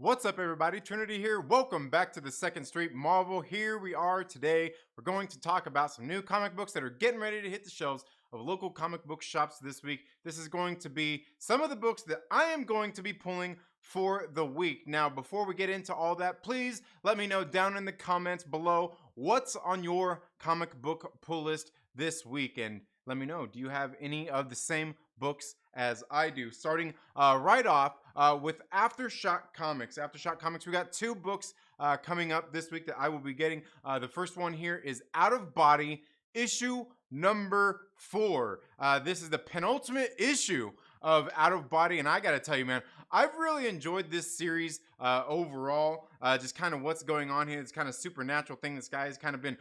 What's up, everybody? Trinity here. Welcome back to the Second Street Marvel. Here we are today. We're going to talk about some new comic books that are getting ready to hit the shelves of local comic book shops this week. This is going to be some of the books that I am going to be pulling for the week. Now, before we get into all that, please let me know down in the comments below what's on your comic book pull list this week. And let me know, do you have any of the same books as I do? Starting right off with Aftershock Comics. Aftershock Comics, we got two books coming up this week that I will be getting. The first one here is Out of Body, issue number 4. This is the penultimate issue of Out of Body, and I gotta tell you, man, I've really enjoyed this series overall. Just kind of what's going on here. It's kind of supernatural thing. This guy has kind of been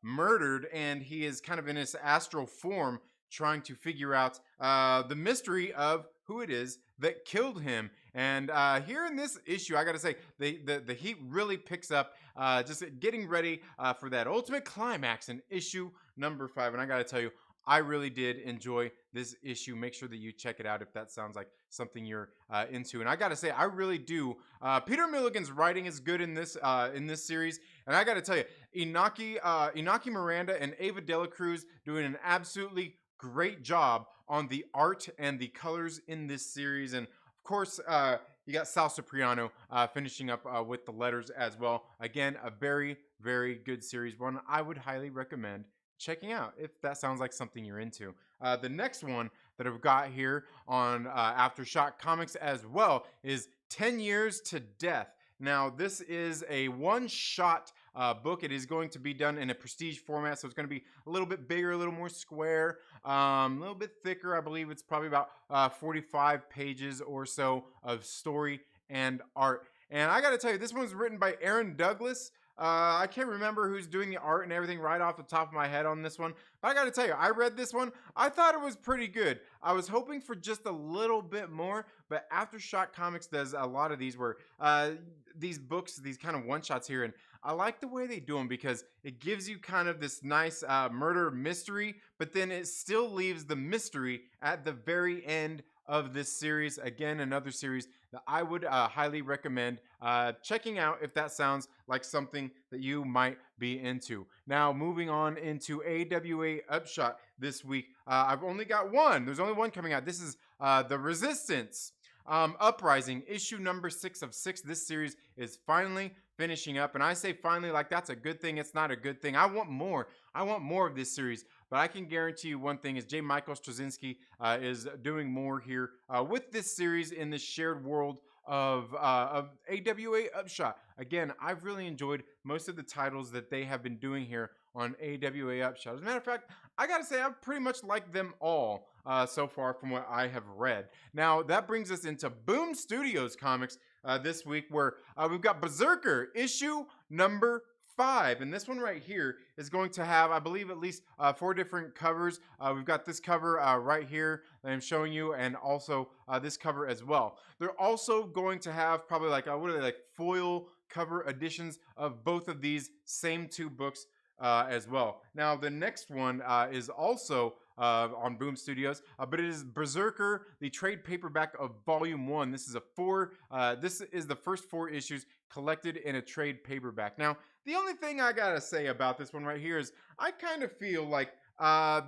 murdered, and he is kind of in his astral form trying to figure out the mystery of who it is that killed him. And here in this issue, I gotta say, the heat really picks up, just getting ready for that ultimate climax in issue number 5. And I gotta tell you, I really did enjoy this issue. Make sure that you check it out if that sounds like something you're into. And I gotta say, I really do. Peter Milligan's writing is good in this series, and I gotta tell you, Inaki Miranda and Ava Dela Cruz doing an absolutely great job on the art and the colors in this series. And of course, you got Sal Cipriano finishing up with the letters as well. Again, a very, very good series, one I would highly recommend checking out if that sounds like something you're into. The next one that I've got here on Aftershock Comics as well is 10 Years to Death. Now, this is a one-shot book. It is going to be done in a prestige format, so it's going to be a little bit bigger, a little more square, a little bit thicker. I believe it's probably about 45 pages or so of story and art. And I got to tell you, this one's written by Aaron Douglas. I can't remember who's doing the art and everything right off the top of my head on this one. But I gotta tell you, I read this one. I thought it was pretty good. I was hoping for just a little bit more, but Aftershock Comics does a lot of these where these books, these kind of one-shots here, and I like the way they do them because it gives you kind of this nice murder mystery, but then it still leaves the mystery at the very end of this series. Again, another series that I would highly recommend checking out if that sounds like something that you might be into. Now, moving on into AWA Upshot this week. I've only got one. There's only one coming out. This is The Resistance Uprising, issue number 6 of 6. This series is finally finishing up, and I say finally like that's a good thing. It's not a good thing. I want more. I want more of this series, but I can guarantee you one thing is J. Michael Straczynski is doing more here with this series in this shared world of AWA Upshot. Again, I've really enjoyed most of the titles that they have been doing here on AWA Upshot. As a matter of fact, I gotta say I've pretty much liked them all so far from what I have read. Now, that brings us into Boom Studios Comics this week, where we've got Berserker issue number 5, and this one right here is going to have, I believe, at least 4 different covers. We've got this cover right here that I'm showing you, and also this cover as well. They're also going to have probably like what are they, like foil cover editions of both of these same 2 books as well. Now, the next one is also on Boom Studios, but it is Berserker, the trade paperback of Volume 1. This is this is the first 4 issues collected in a trade paperback. Now, the only thing I gotta say about this one right here is I kind of feel like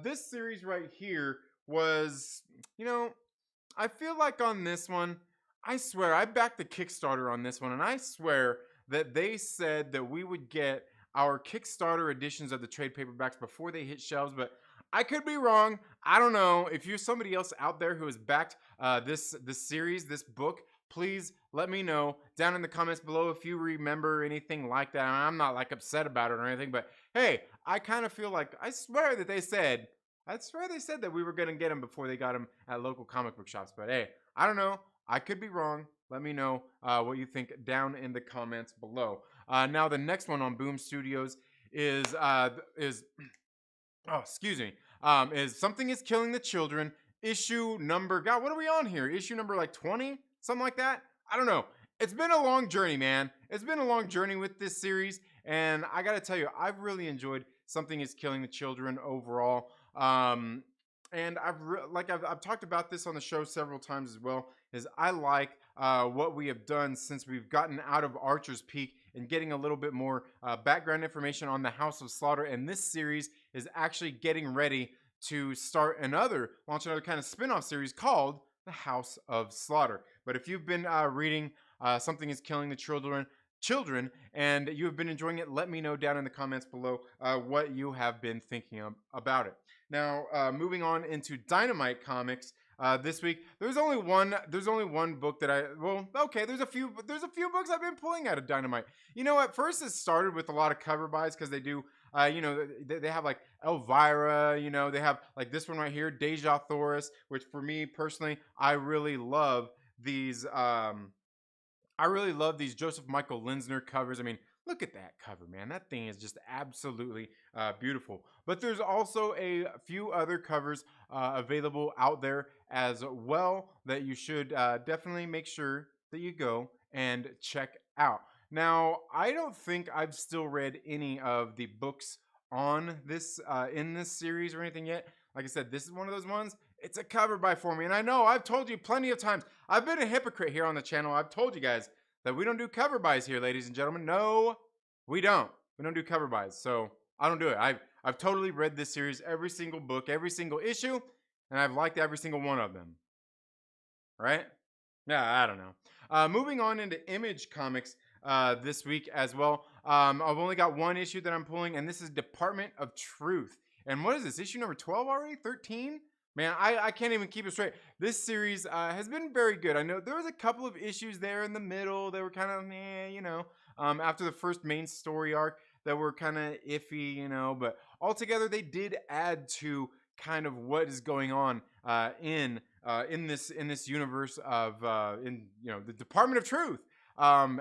this series right here was, I feel like on this one, I swear, I backed the Kickstarter on this one, and I swear that they said that we would get our Kickstarter editions of the trade paperbacks before they hit shelves, but I could be wrong. I don't know. If you're somebody else out there who has backed this series, this book, please let me know down in the comments below if you remember anything like that. I'm not like upset about it or anything, but hey, I kind of feel like I swear they said that we were gonna get them before they got them at local comic book shops. But hey, I don't know. I could be wrong. Let me know what you think down in the comments below. Now, the next one on Boom Studios is Something is Killing the Children, issue number, God, what are we on here? Issue number like 20? Something like that? I don't know. It's been a long journey, man. It's been a long journey with this series, and I gotta tell you, I've really enjoyed Something is Killing the Children overall. And I've talked about this on the show several times as well, is I like what we have done since we've gotten out of Archer's Peak and getting a little bit more background information on the House of Slaughter. And this series is actually getting ready to launch another kind of spin-off series called The House of Slaughter. But if you've been reading Something is Killing the Children, and you have been enjoying it, let me know down in the comments below what you have been thinking about it. Now, moving on into Dynamite Comics. This week, there's only one book that there's a few books I've been pulling out of Dynamite. You know, at first it started with a lot of cover buys because they do, they have like Elvira, they have like this one right here, Deja Thoris, which for me personally, I really love these Joseph Michael Linsner covers. I mean, look at that cover, man. That thing is just absolutely beautiful. But there's also a few other covers available out there as well that you should definitely make sure that you go and check out. Now, I don't think I've still read any of the books on this in this series or anything yet. Like I said, this is one of those ones. It's a cover by for me. And I know I've told you plenty of times. I've been a hypocrite here on the channel. I've told you guys that we don't do cover buys here, ladies and gentlemen. No, we don't. We don't do cover buys. So I don't do it. I've totally read this series, every single book, every single issue, and I've liked every single one of them. Right? Yeah, I don't know. Moving on into Image Comics this week as well. I've only got one issue that I'm pulling, and this is Department of Truth. And what is this? Issue number 12 already? 13? Man, I can't even keep it straight. This series has been very good. I know there was a couple of issues there in the middle that were kind of, after the first main story arc that were kind of iffy, but altogether they did add to kind of what is going on in this universe of the Department of Truth. I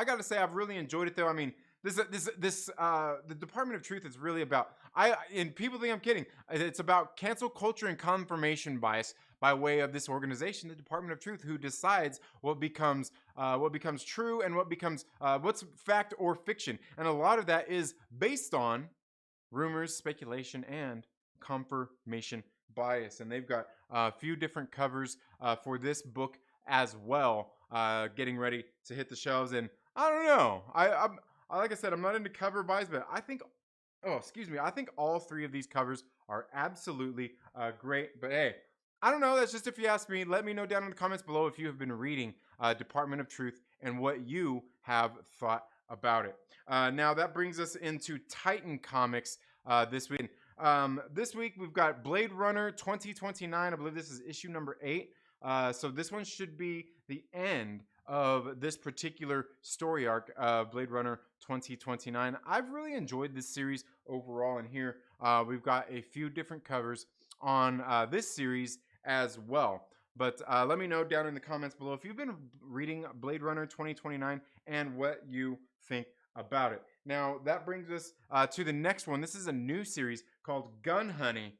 gotta say I've really enjoyed it though. I mean, the Department of Truth is really about and people think I'm kidding. It's about cancel culture and confirmation bias by way of this organization, the Department of Truth, who decides what becomes true and what becomes what's fact or fiction. And a lot of that is based on rumors, speculation, and confirmation bias. And they've got a few different covers for this book as well, getting ready to hit the shelves. And I don't know. I'm like I said, I'm not into cover buys, but I think all three of these covers are absolutely great. But hey, I don't know. That's just if you ask me. Let me know down in the comments below if you have been reading Department of Truth and what you have thought about it. Now that brings us into Titan Comics this week. This week we've got Blade Runner 2029. I believe this is issue number 8. So this one should be the end of this particular story arc, Blade Runner 2029. I've really enjoyed this series overall, and here we've got a few different covers on this series as well. But let me know down in the comments below if you've been reading Blade Runner 2029 and what you think about it. Now that brings us to the next one. This is a new series called Gun Honey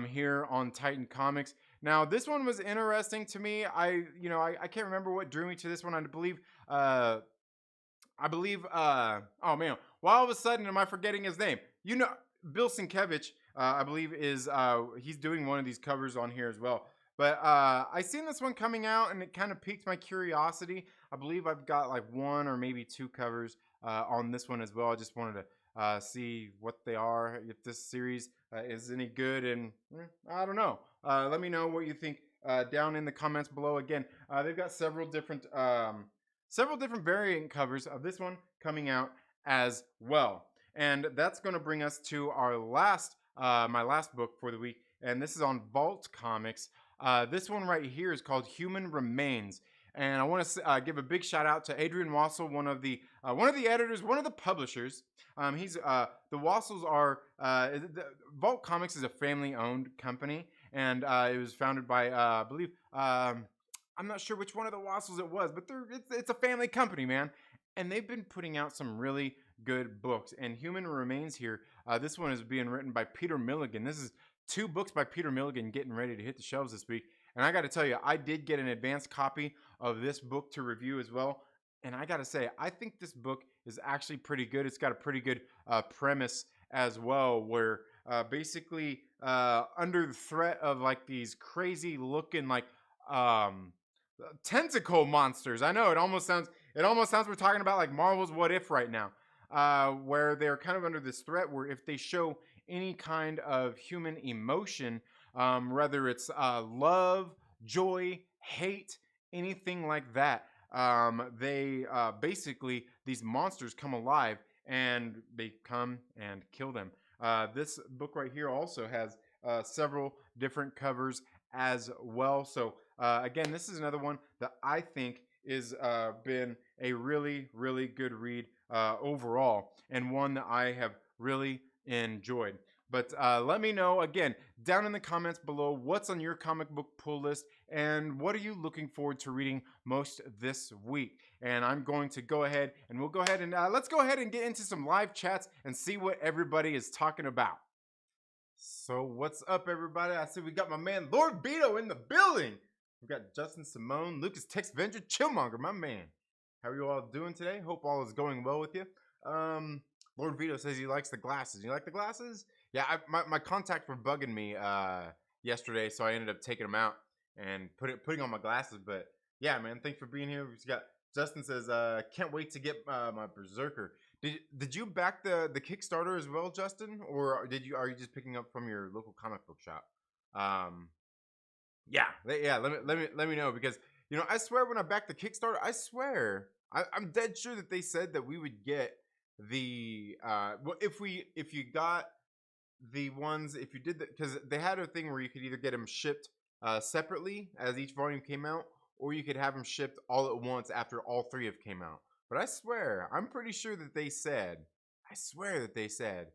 here on Titan Comics. Now this one was interesting to me. I can't remember what drew me to this one. I believe oh man, why all of a sudden am I forgetting his name? Bill Sienkiewicz, I believe is he's doing one of these covers on here as well. But I seen this one coming out and it kind of piqued my curiosity. I believe I've got like one or maybe two covers on this one as well. I just wanted to see what they are, if this series is any good, and I don't know. Let me know what you think down in the comments below. Again, they've got several different variant covers of this one coming out as well. And that's going to bring us to our my last book for the week, and this is on Vault Comics. This one right here is called Human Remains. And I want to give a big shout out to Adrian Wassel, one of the editors, one of the publishers. The Wassels are Vault Comics is a family-owned company, and it was founded by I believe I'm not sure which one of the Wassels it was, but it's a family company, man. And they've been putting out some really good books. And Human Remains here, this one is being written by Peter Milligan. This is 2 books by Peter Milligan getting ready to hit the shelves this week. And I got to tell you, I did get an advanced copy of this book to review as well. And I got to say, I think this book is actually pretty good. It's got a pretty good premise as well, where basically under the threat of like these crazy looking tentacle monsters. I know it almost sounds we're talking about like Marvel's What If right now, where they're kind of under this threat where if they show any kind of human emotion, whether it's love, joy, hate, anything like that, they basically these monsters come alive and they come and kill them. This book right here also has several different covers as well. So again, this is another one that I think is been a really, really good read overall, and one that I have really enjoyed. But let me know again down in the comments below what's on your comic book pull list and what are you looking forward to reading most this week. And I'm going to go ahead and we'll go ahead and let's go ahead and get into some live chats and see what everybody is talking about. So what's up, everybody? I see we got my man Lord Veedo in the building. We got Justin Simone, Lucas Texvenger, Chillmonger, my man. How are you all doing today? Hope all is going well with you. Lord Veedo says he likes the glasses. You like the glasses? Yeah, my contacts were bugging me yesterday, so I ended up taking them out and putting on my glasses. But yeah, man, thanks for being here. We got Justin says, can't wait to get my Berserker. Did you back the Kickstarter as well, Justin, or are you just picking up from your local comic book shop? Yeah. Let me know, because you know I swear when I backed the Kickstarter, I swear I'm dead sure that they said that we would get the well, if you got the ones, if you did that, because they had a thing where you could either get them shipped separately as each volume came out, or you could have them shipped all at once after all three have came out. But I swear, I'm pretty sure that they said, I swear that they said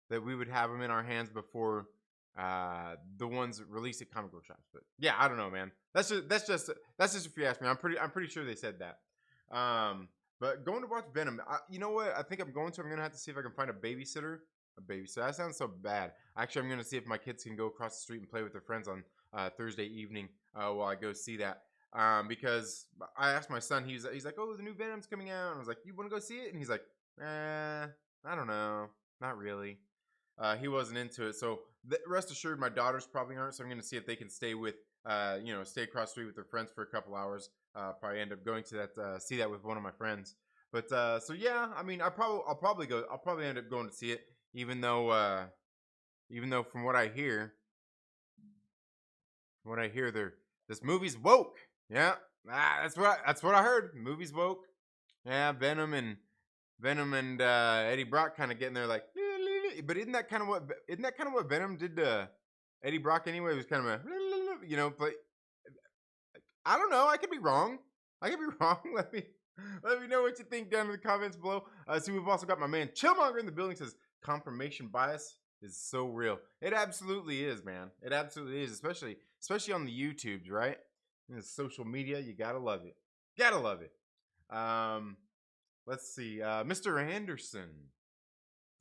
that we would have them in our hands before the ones released at comic book shops. But yeah, I don't know, man. That's just if you ask me. I'm pretty sure they said that. But going to watch Venom, you know what? I think I'm gonna have to see if I can find a babysitter. A babysitter. That sounds so bad. Actually, I'm gonna see if my kids can go across the street and play with their friends on Thursday evening while I go see that. Because I asked my son, he's like, oh, the new Venom's coming out. And I was like, you want to go see it? And he's like, I don't know, not really. He wasn't into it. So rest assured, my daughters probably aren't. So I'm going to see if they can stay with, stay across the street with their friends for a couple hours. Probably end up going to that, see that with one of my friends. But so yeah, I mean, I'll probably end up going to see it, even though from what I hear, this movie's woke. Yeah, that's what I heard. The movie's woke. Yeah, Venom and Eddie Brock kind of getting there, like, but isn't that kind of what Venom did to Eddie Brock anyway? It was kind of a, but I don't know. I could be wrong. Let me know what you think down in the comments below. See, we've also got my man Chillmonger in the building. Says confirmation bias is so real. It absolutely is, man. It absolutely is, especially on the YouTubes, right? In social media, you gotta love it. Gotta love it. Let's see. Mr. Anderson,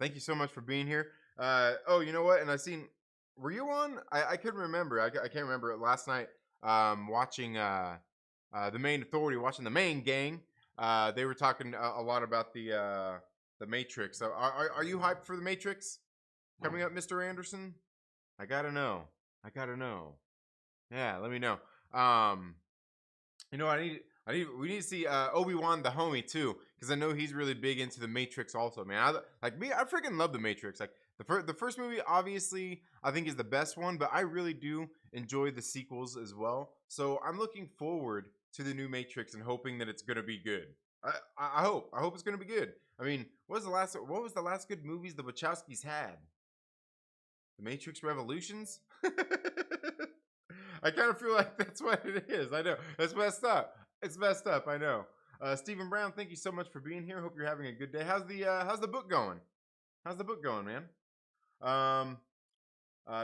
thank you so much for being here. Oh, you know what? And I seen, were you on? I couldn't remember. I can't remember it last night. Watching the Main Authority, watching the Main Gang. They were talking a lot about the Matrix. So are you hyped for the Matrix coming up, Mr. Anderson? I gotta know. Yeah, let me know. We need to see Obi-Wan the homie too, because I know he's really big into the Matrix also, man. I freaking love the Matrix. Like the first movie, obviously, I think is the best one, but I really do enjoy the sequels as well. So I'm looking forward to the new Matrix and hoping that it's gonna be good. I hope it's gonna be good. I mean, what was the last good movies the Wachowskis had? The Matrix Revolutions? I kind of feel like that's what it is. I know. It's messed up. I know. Stephen Brown, thank you so much for being here. Hope you're having a good day. How's the book going? How's the book going, man?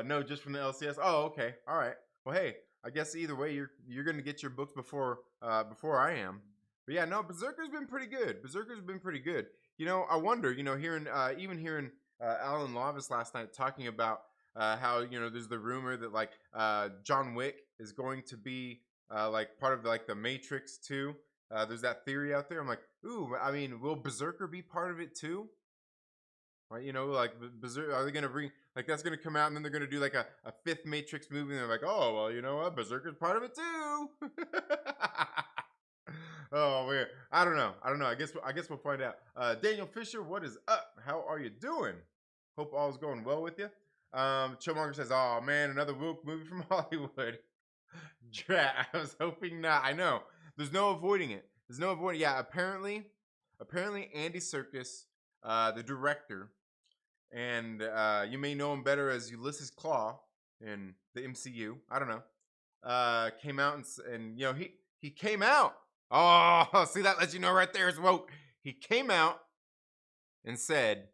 No, just from the LCS. Oh, okay. All right. Well, hey, I guess either way, you're gonna get your books before I am. But yeah, no, Berserker's been pretty good. You know, I wonder. You know, hearing Alan Lavis last night talking about how there's the rumor that like John Wick is going to be like part of like the Matrix too. There's that theory out there. I'm like, ooh, I mean, will Berserker be part of it too? Right? Like Berserker, are they gonna bring like that's gonna come out and then they're gonna do like a fifth Matrix movie and they're like, oh well, you know what, Berserker's part of it too. Oh man, I don't know. I guess we'll find out. Daniel Fisher, what is up? How are you doing? Hope all's going well with you. Chillmonger says, "Oh man, another woke movie from Hollywood." I was hoping not. I know. There's no avoiding it. There's no avoiding. Yeah, apparently Andy Serkis, the director, and you may know him better as Ulysses Claw in the MCU. I don't know. Came out and you know he came out. Oh, see that lets you know right there is woke. He came out and said,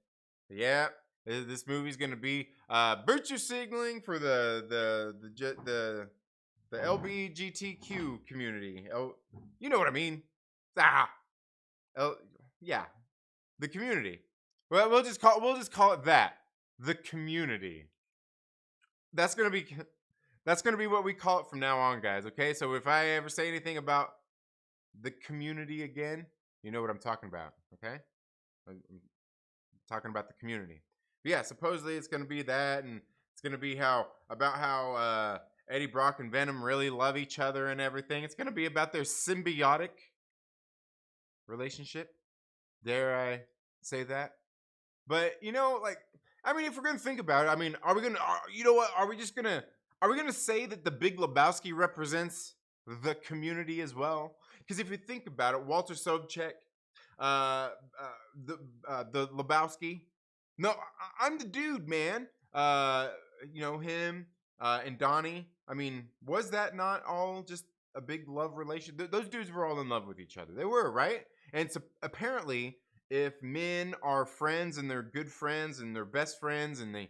"Yeah, this movie's gonna be virtue signaling for the LBGTQ community. Oh, you know what I mean? Ah, L, yeah, the community. Well, we'll just call it that. The community. That's gonna be that's gonna be what we call it from now on, guys. Okay, so if I ever say anything about the community again, you know what I'm talking about. Okay, I'm talking about the community. But yeah, supposedly it's gonna be that, and it's gonna be how Eddie Brock and Venom really love each other and everything. It's gonna be about their symbiotic relationship. Dare I say that? But you know, like, I mean, if we're gonna think about it, I mean, you know what? Are we gonna say that the Big Lebowski represents the community as well? Because if you think about it, Walter Sobchak, uh, the Lebowski, no, I'm the dude, man. You know him, and Donnie. I mean, was that not all just a big love relation? Those dudes were all in love with each other. They were, right? And so apparently if men are friends and they're good friends and they're best friends and they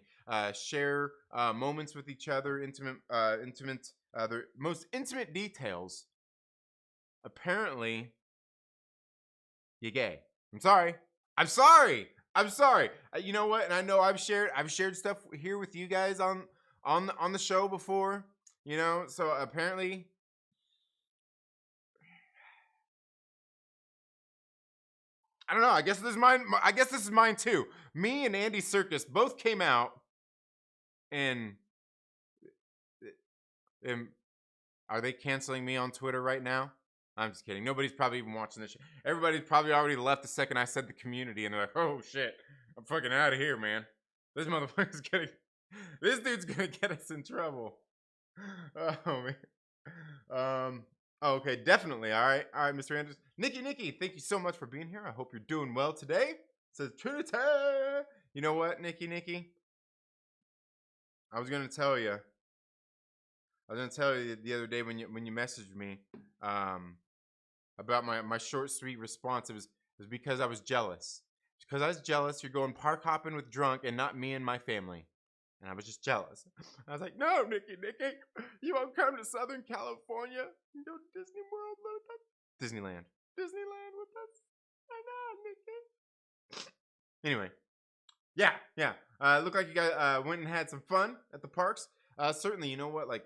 share moments with each other, their most intimate details, apparently you're gay. I'm sorry. I'm sorry. I'm sorry. You know what? And I know I've shared stuff here with you guys on the show before. You know, so apparently I don't know. I guess this is mine. I guess this is mine too. Me and Andy Serkis both came out and, and are they canceling me on Twitter right now? I'm just kidding. Nobody's probably even watching this shit. Everybody's probably already left the second I said the community, and they're like, "Oh shit, I'm fucking out of here, man. This motherfucker's gonna, this dude's gonna get us in trouble." Oh man. Oh, okay, definitely. All right, Mr. Andrews. Nikki, thank you so much for being here. I hope you're doing well today. Says Trinity. You know what, Nikki? I was gonna tell you. I was gonna tell you the other day when you messaged me about my short sweet response. It was because I was jealous. Because I was jealous. You're going park hopping with drunk and not me and my family, and I was just jealous. I was like, no, Nikki, you won't come to Southern California and go to Disney World with us, Disneyland with us. I know, Nikki. Anyway, yeah. Looked like you guys went and had some fun at the parks. Certainly, you know what, like.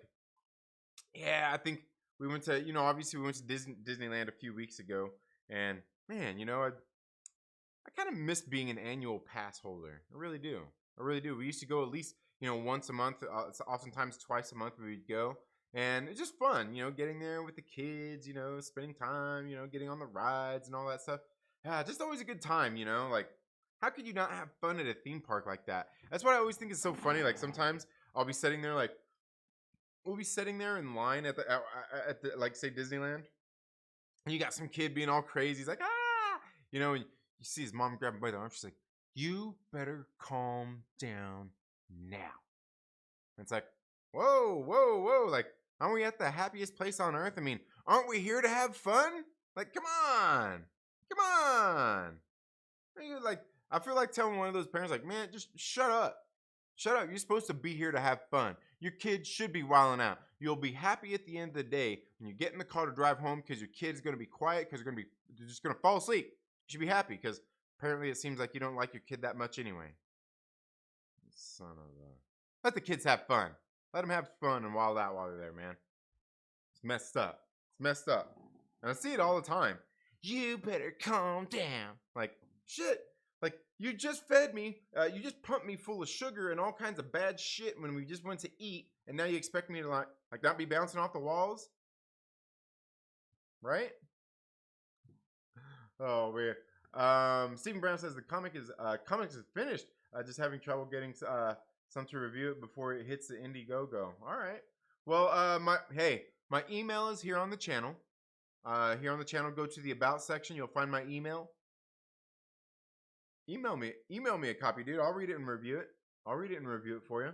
Yeah, I think we went to, obviously we went to Disneyland a few weeks ago, and man, I kind of miss being an annual pass holder. I really do. I really do. We used to go at least, once a month. Oftentimes twice a month we would go, and it's just fun, getting there with the kids, spending time, getting on the rides and all that stuff. Yeah, just always a good time, like. How could you not have fun at a theme park like that? That's what I always think is so funny. Like sometimes I'll be sitting there like, we'll be sitting there in line at the like say Disneyland, and you got some kid being all crazy. He's like, and you see his mom grab him by the arm. She's like, "You better calm down now." And it's like, whoa, like, aren't we at the happiest place on earth? I mean, aren't we here to have fun? Like, come on. Like, I feel like telling one of those parents, like, man, just shut up. Shut up. You're supposed to be here to have fun. Your kids should be wilding out. You'll be happy at the end of the day when you get in the car to drive home because your kid's going to be quiet because they're just going to fall asleep. You should be happy because apparently it seems like you don't like your kid that much anyway. Son of a. Let the kids have fun. Let them have fun and wild out while they're there, man. It's messed up. And I see it all the time. You better calm down. Like, shit. Like, you just fed me, you just pumped me full of sugar and all kinds of bad shit when we just went to eat, and now you expect me to like not be bouncing off the walls? Right? Oh man. Stephen Brown says the comics is finished. Just having trouble getting some to review it before it hits the Indiegogo. All right. Well, my email is here on the channel. Here on the channel, go to the About section. You'll find my email. Email me a copy, dude. I'll read it and review it. I'll read it and review it for you.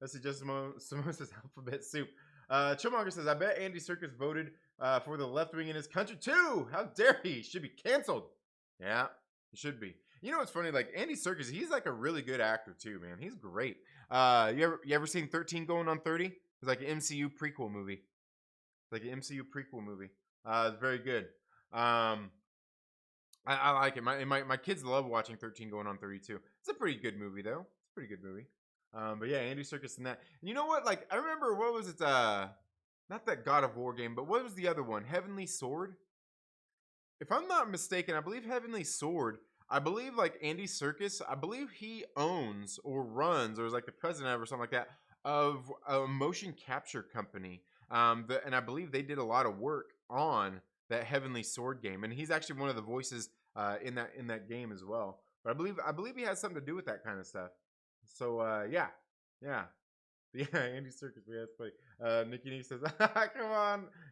Let's see. Just Simone says alphabet soup. Chillmonger says, I bet Andy Serkis voted for the left wing in his country too. How dare he? Should be canceled. Yeah, he should be. You know what's funny? Like Andy Serkis, he's like a really good actor too, man. He's great. You ever seen 13 Going on 30? It's like an MCU prequel movie. It's like an MCU prequel movie. It's very good. I like it. My kids love watching 13 Going on 32. It's a pretty good movie though. It's a pretty good movie. But yeah, Andy Serkis in that. And you know what? Like I remember, what was it? Not that God of War game, but what was the other one? Heavenly Sword. If I'm not mistaken, I believe Heavenly Sword. I believe like Andy Serkis. I believe he owns or runs or is like the president of or something like that of a motion capture company. And I believe they did a lot of work on that Heavenly Sword game, and he's actually one of the voices in that game as well. But I believe he has something to do with that kind of stuff. So yeah. Yeah, Andy Serkis, man, that's funny. Nikki Nee says,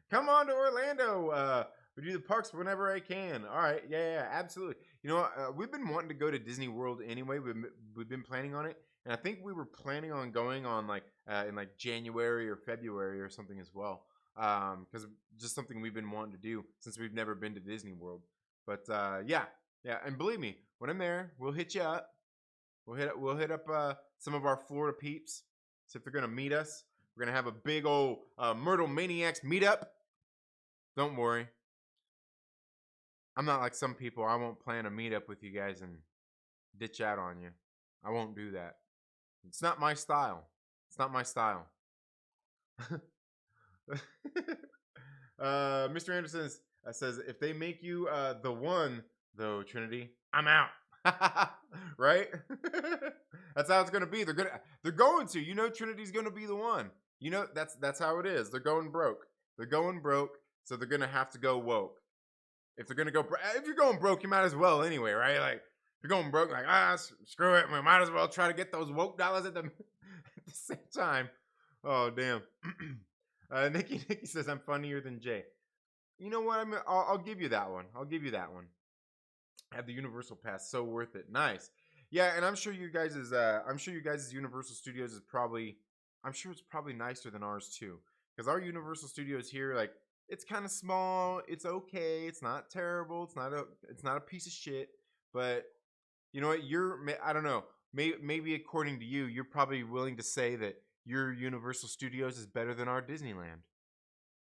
come on to Orlando. We do the parks whenever I can. All right, yeah, absolutely. You know, we've been wanting to go to Disney World anyway. We've been planning on it, and I think we were planning on going on like in like January or February or something as well. Because just something we've been wanting to do since we've never been to Disney World. But yeah, and believe me, when I'm there, we'll hit you up. We'll hit up some of our Florida peeps. See if they're gonna meet us. We're gonna have a big old Myrtle Maniacs meetup. Don't worry, I'm not like some people. I won't plan a meetup with you guys and ditch out on you. I won't do that. It's not my style. It's not my style. Mr. Anderson says, if they make you the one, though, Trinity, I'm out. Right? That's how it's gonna be. They're going to. You know, Trinity's gonna be the one. You know, that's how it is. They're going broke. They're going broke, so they're gonna have to go woke. If they're gonna go, if you're going broke, you might as well anyway, right? Like if you're going broke, like screw it, we might as well try to get those woke dollars at the same time. Oh damn. Nikki says I'm funnier than Jay. You know what? I'll give you that one. I'll give you that one. I have the Universal Pass, so worth it. Nice. Yeah, and I'm sure you guys' Universal Studios is probably, I'm sure it's probably nicer than ours too. Because our Universal Studios here, like, it's kind of small. It's okay. It's not terrible. It's not a piece of shit. But you know what? I don't know. Maybe according to you, you're probably willing to say that your Universal Studios is better than our Disneyland.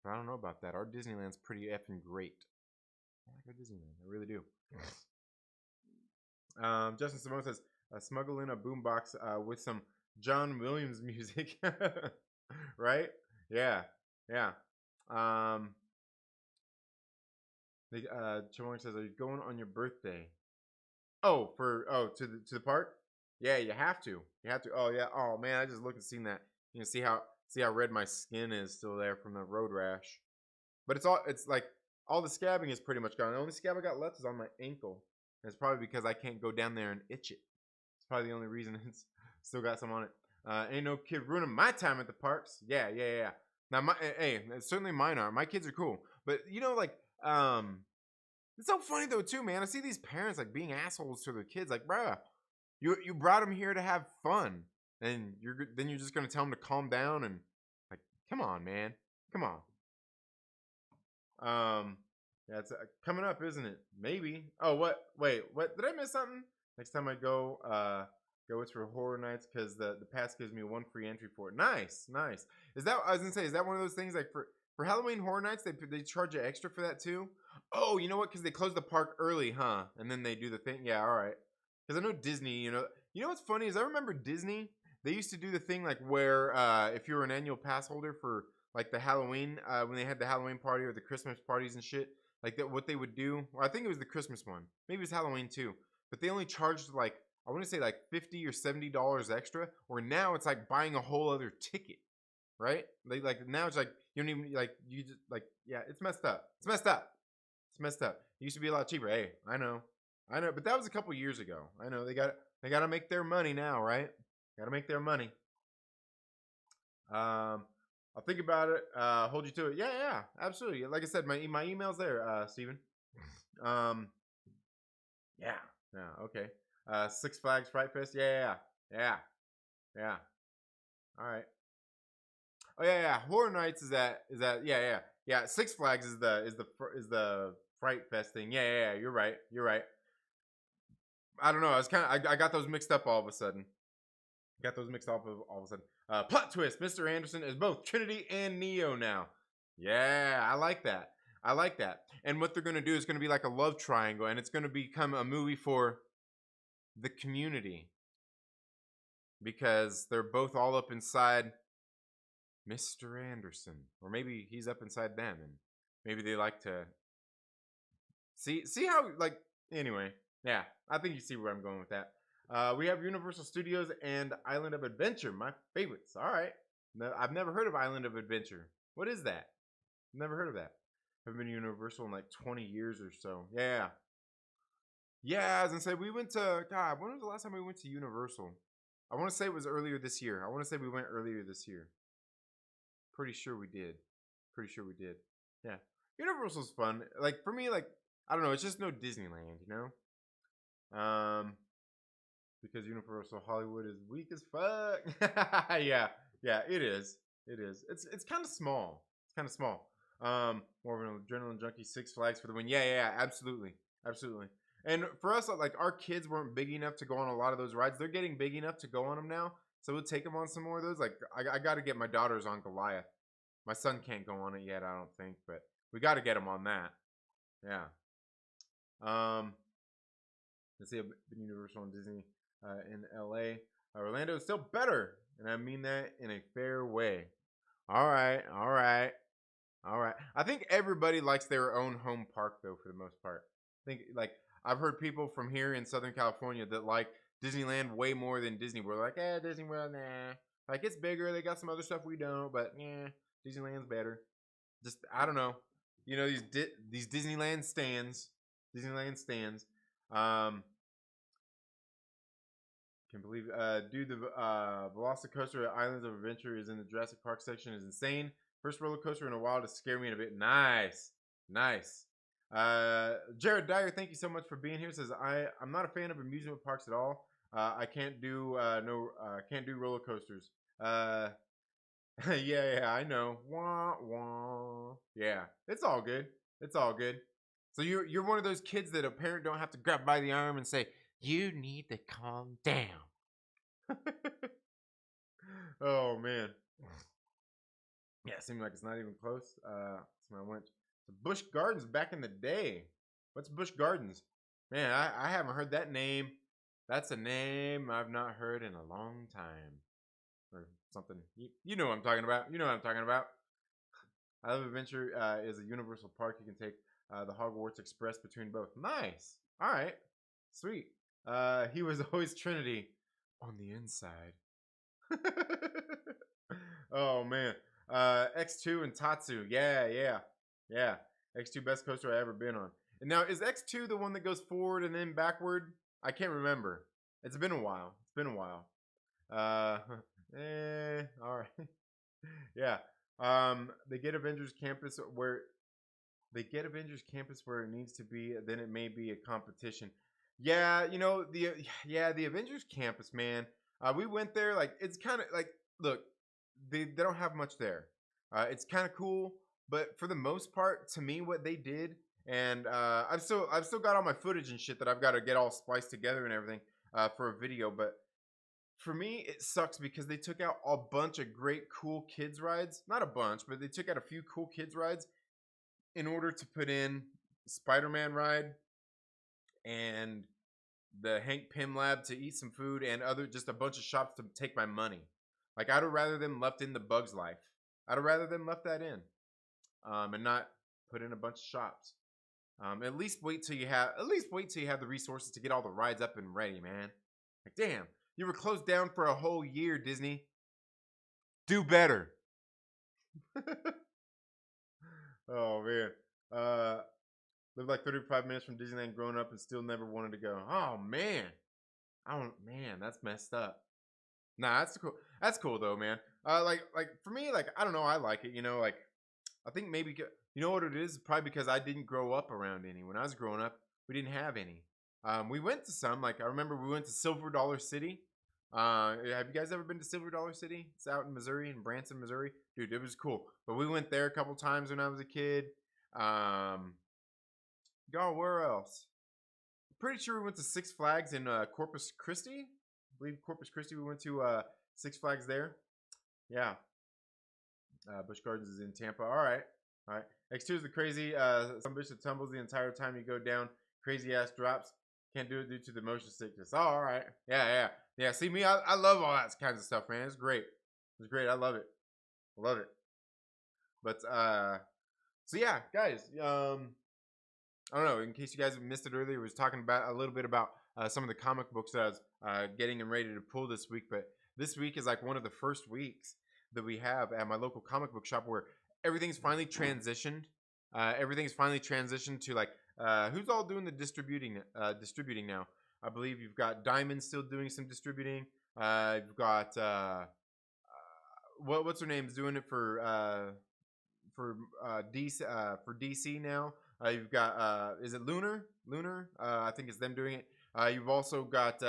But I don't know about that. Our Disneyland's pretty effing great. I like our Disneyland. I really do. Justin Simone says, smuggle in a boombox with some John Williams music. Right? Yeah. Chimone says, are you going on your birthday? To the park? Yeah, you have to. Oh yeah. Oh man, I just looked and seen that. You can see how red my skin is still there from the road rash. But it's like all the scabbing is pretty much gone. The only scab I got left is on my ankle. And it's probably because I can't go down there and itch it. It's probably the only reason it's still got some on it. Ain't no kid ruining my time at the parks. Yeah. Now certainly mine are. My kids are cool. But you know, like, it's so funny though too, man. I see these parents like being assholes to their kids. Like, bruh, you brought them here to have fun, and you're just gonna tell them to calm down and like, come on, man, come on. Yeah, it's coming up, isn't it? Maybe. Oh, what? Wait, what? Did I miss something? Next time I go, it's for Horror Nights because the pass gives me one free entry for it. Nice. Is that I was gonna say? Is that one of those things like for Halloween Horror Nights they charge you extra for that too? Oh, you know what? Because they close the park early, huh? And then they do the thing. Yeah, all right. Because I know Disney. You know what's funny is I remember Disney. They used to do the thing like where if you were an annual pass holder for like the Halloween when they had the Halloween party or the Christmas parties and shit. Like that, what they would do. Well, I think it was the Christmas one. Maybe it was Halloween too. But they only charged like I want to say like $50 or $70 extra. Or now it's like buying a whole other ticket, right? Like now it's like you don't even like you just like yeah, it's messed up. It's messed up. It's messed up. It used to be a lot cheaper. Hey, I know, but that was a couple years ago. I know they got to make their money now, right? Got to make their money. I'll think about it. Hold you to it. Yeah, yeah, absolutely. Like I said, my email's there, Steven. Um, yeah, yeah, okay. Six Flags Fright Fest. Yeah, yeah, yeah, yeah. All right. Oh yeah, yeah. Horror Nights is that yeah, yeah, yeah. Six Flags is the Fright Fest thing. Yeah, yeah, yeah. You're right. You're right. I don't know. I was kind of I got those mixed up all of a sudden. Got those mixed up all of a sudden. Plot twist: Mr. Anderson is both Trinity and Neo now. Yeah, I like that. I like that. And what they're gonna do is gonna be like a love triangle, and it's gonna become a movie for the community because they're both all up inside Mr. Anderson, or maybe he's up inside them, and maybe they like to see how like anyway. Yeah, I think you see where I'm going with that. We have Universal Studios and Island of Adventure, my favorites. All right, no, I've never heard of Island of Adventure. What is that? Never heard of that. I've been Universal in like 20 years or so. Yeah, yeah. As I said, we went to God. When was the last time we went to Universal? I want to say it was earlier this year. I want to say we went earlier this year. Pretty sure we did. Pretty sure we did. Yeah. Universal's fun. Like for me, like I don't know, it's just no Disneyland, you know? Because Universal Hollywood is weak as fuck. Yeah. Yeah, it is. It is. It's kind of small. It's kind of small. More of an adrenaline junkie, Six Flags for the win. Yeah, yeah, yeah, absolutely. Absolutely. And for us, like our kids weren't big enough to go on a lot of those rides. They're getting big enough to go on them now. So we'll take them on some more of those. Like I got to get my daughters on Goliath. My son can't go on it yet, I don't think, but we got to get him on that. Yeah. Let's see, I've been Universal and Disney in LA. Orlando is still better, and I mean that in a fair way. All right, all right, all right. I think everybody likes their own home park, though, for the most part. I think, like, I've heard people from here in Southern California that like Disneyland way more than Disney World. Like, Disney World, nah. Like, it's bigger. They got some other stuff we don't, but yeah, Disneyland's better. Just, I don't know. You know, these Disneyland stands. Disneyland stands. Can believe dude, the Velocicoaster at Islands of Adventure is in the Jurassic Park section is insane. First roller coaster in a while to scare me in a bit. Nice. Nice. Jared Dyer, thank you so much for being here. Says I'm not a fan of amusement parks at all. I can't do can't do roller coasters. Yeah, yeah, I know. Wah, wah. Yeah, it's all good. It's all good. So you're one of those kids that a parent don't have to grab by the arm and say, you need to calm down. Oh man. Yeah, it seems like it's not even close. So I went to Busch Gardens back in the day. What's Busch Gardens? Man, I haven't heard that name. That's a name I've not heard in a long time. Or something. You know what I'm talking about. You know what I'm talking about. I Love Adventure is a Universal Park. You can take the Hogwarts Express between both. Nice. All right. Sweet. He was always Trinity on the inside. Oh man. X2 and Tatsu. Yeah, yeah, yeah. X2 best coaster I ever been on. And now is X2 the one that goes forward and then backward? I can't remember. It's been a while. It's been a while. All right. Yeah. They get Avengers Campus where it needs to be. Then it may be a competition. Yeah, you know the Avengers Campus, man. We went there. Like it's kind of like look, they don't have much there. It's kind of cool, but for the most part, to me, what they did, and I've still got all my footage and shit that I've got to get all spliced together and everything for a video. But for me, it sucks because they took out a bunch of great, cool kids rides. Not a bunch, but they took out a few cool kids rides in order to put in Spider-Man ride and the Hank Pym lab to eat some food and other just a bunch of shops to take my money. Like I'd have rather them left in the Bugs Life. I'd have rather them left that in, and not put in a bunch of shops. At least wait till you have the resources to get all the rides up and ready, man. Like damn, you were closed down for a whole year, Disney. Do better. Oh man. Lived like 35 minutes from Disneyland growing up and still never wanted to go. Oh man. Man, that's messed up. Nah, that's cool. That's cool though, man. Like for me, like I don't know, I like it. You know, like I think maybe you know what it is? Probably because I didn't grow up around any. When I was growing up, we didn't have any. We went to some. Like I remember we went to Silver Dollar City. Have you guys ever been to Silver Dollar City? It's out in Missouri, in Branson, Missouri. Dude, it was cool. But we went there a couple times when I was a kid. Y'all, where else? Pretty sure we went to Six Flags in Corpus Christi. I believe Corpus Christi. We went to Six Flags there. Yeah. Busch Gardens is in Tampa. All right. All right. X2 is the crazy. Some bitch that tumbles the entire time you go down. Crazy ass drops. Can't do it due to the motion sickness. Oh, all right. Yeah, yeah. Yeah, see me, I love all that kinds of stuff, man. It's great. It's great. I love it. I love it. But so yeah, guys, I don't know, in case you guys missed it earlier, we was talking about a little bit about some of the comic books that I was getting and ready to pull this week. But this week is like one of the first weeks that we have at my local comic book shop where everything's finally transitioned. Everything's finally transitioned to like who's all doing the distributing now. I believe you've got Diamond still doing some distributing. You've got what's her name's doing it for DC now. You've got is it Lunar? I think it's them doing it. You've also got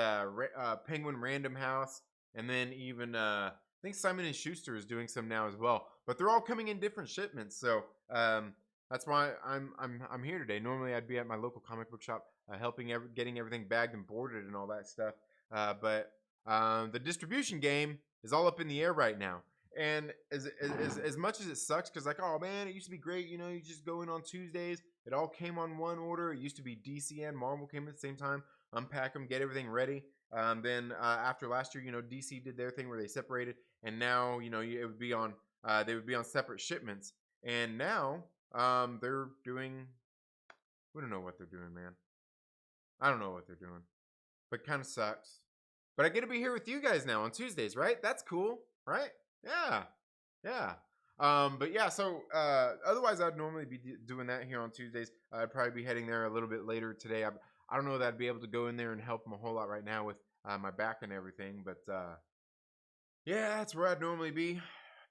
Penguin Random House, and then even I think Simon and Schuster is doing some now as well. But they're all coming in different shipments, so that's why I'm here today. Normally I'd be at my local comic book shop helping getting everything bagged and boarded and all that stuff. But the distribution game is all up in the air right now. And as much as it sucks, because like, oh man, it used to be great, you know, you just go in on Tuesdays, it all came on one order. It used to be DC and Marvel came at the same time, unpack them, get everything ready. Then after last year, you know, DC did their thing where they separated, and now, you know, it would be on they would be on separate shipments. And now they're doing, we don't know what they're doing, man. I don't know what they're doing, but kind of sucks. But I get to be here with you guys now on Tuesdays, right? That's cool, right? Yeah, yeah. But yeah, so otherwise I'd normally be doing that here on Tuesdays. I'd probably be heading there a little bit later today. I don't know that I'd be able to go in there and help them a whole lot right now with my back and everything. But yeah, that's where I'd normally be,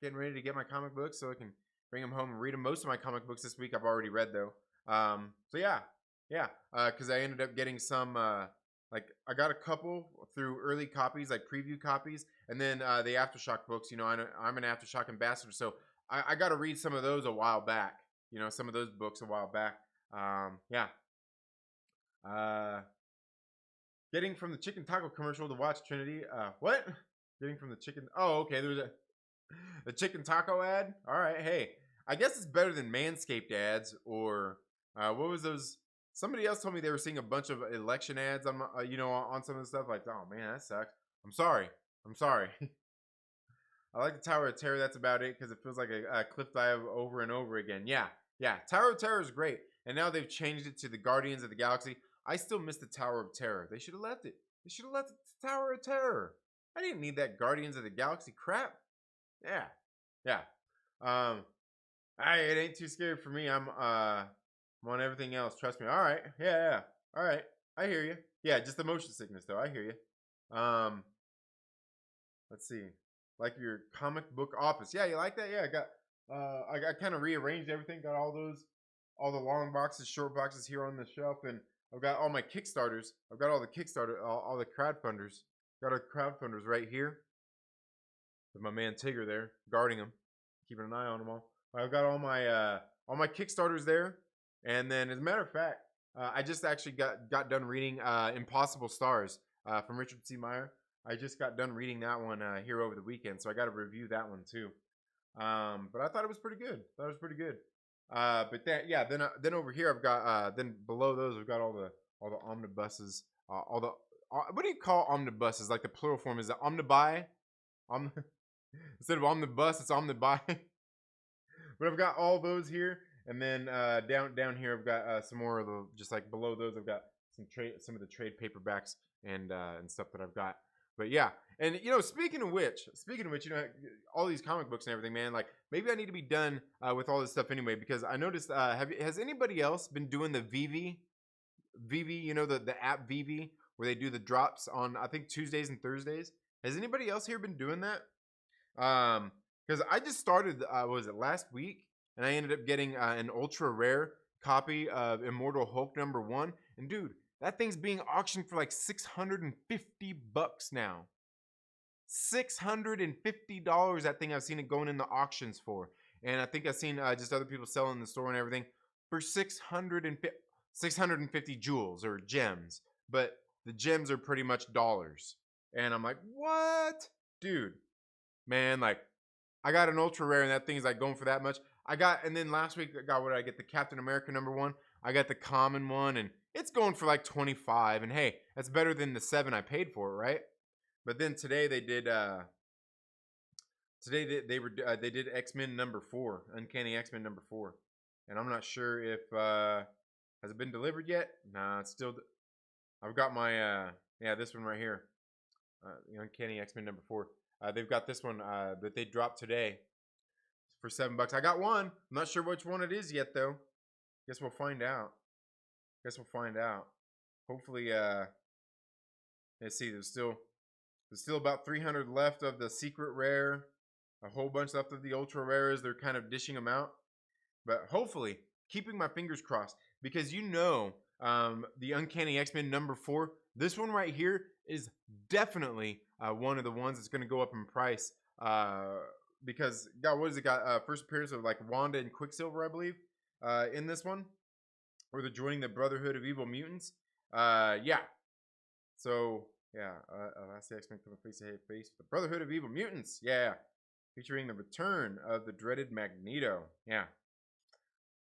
getting ready to get my comic books so I can bring them home and read them. Most of my comic books this week I've already read though. So yeah, yeah. Because I ended up getting some. Like I got a couple through early copies, like preview copies, and then the Aftershock books. You know, I'm an Aftershock ambassador, so I got to read some of those a while back. You know, some of those books a while back. Yeah. Getting from the chicken taco commercial to watch Trinity. What? Getting from the chicken. Oh, okay. There's the chicken taco ad. All right. Hey, I guess it's better than Manscaped ads or what was those? Somebody else told me they were seeing a bunch of election ads on, you know, on some of the stuff. Like, oh man, that sucks. I'm sorry. I like the Tower of Terror. That's about it because it feels like a cliff dive over and over again. Yeah, yeah. Tower of Terror is great, and now they've changed it to the Guardians of the Galaxy. I still miss the Tower of Terror. They should have left it. They should have left it the Tower of Terror. I didn't need that Guardians of the Galaxy crap. Yeah, yeah. It ain't too scary for me. I'm on everything else. Trust me. All right. Yeah, yeah. All right. I hear you. Yeah, just the motion sickness though. I hear you. Let's see. Like your comic book office. Yeah, you like that? Yeah, I got kind of rearranged everything. Got all the long boxes, short boxes here on the shelf, and I've got all my Kickstarters. I've got all the Kickstarter, all the crowdfunders. Got our crowdfunders right here. With my man Tigger there, guarding them, keeping an eye on them all. I've got all my Kickstarters there, and then as a matter of fact, I just actually got done reading Impossible Stars from Richard C. Meyer. I just got done reading that one here over the weekend, so I got to review that one too. But I thought it was pretty good. But that, yeah. Then over here I've got then below those I've got all the omnibuses. What do you call omnibuses? Like the plural form is it omnibuy? Instead of omnibus, it's omnibuy. But I've got all those here, and then down here I've got some more of the, just like below those I've got some of the trade paperbacks and stuff that I've got. But yeah, and speaking of which, all these comic books and everything, man. Like maybe I need to be done with all this stuff anyway, because I noticed. Has anybody else been doing the VV? The app VV, where they do the drops on, I think, Tuesdays and Thursdays. Has anybody else here been doing that? Because I just started. Was it last week? And I ended up getting an ultra rare copy of Immortal Hulk #1. And dude, that thing's being auctioned for like $650 now. $650. That thing, I've seen it going in the auctions for. And I think I've seen just other people selling in the store and everything for 650 jewels or gems. But the gems are pretty much dollars. And I'm like, what? Dude, man, like, I got an ultra rare and that thing's like going for that much. And then last week I got, what did I get? The Captain America #1. I got the common one, and it's going for like 25. And hey, that's better than the 7 I paid for it, right? But then today they did they did X-Men #4, Uncanny X-Men #4. And I'm not sure if has it been delivered yet? Nah, it's still I've got my this one right here. The Uncanny X-Men #4. They've got this one that they dropped today for $7. I got one. I'm not sure which one it is yet, though. Guess we'll find out. Hopefully, let's see. There's still about 300 left of the secret rare. A whole bunch left of the ultra rares. They're kind of dishing them out, but hopefully, keeping my fingers crossed, because the Uncanny X-Men #4. This one right here is definitely one of the ones that's going to go up in price. Because what has it got? First appearance of like Wanda and Quicksilver, I believe, in this one, where they're joining the Brotherhood of Evil Mutants. So last the X-Men come face to face with the Brotherhood of Evil Mutants. Yeah, featuring the return of the dreaded Magneto. Yeah.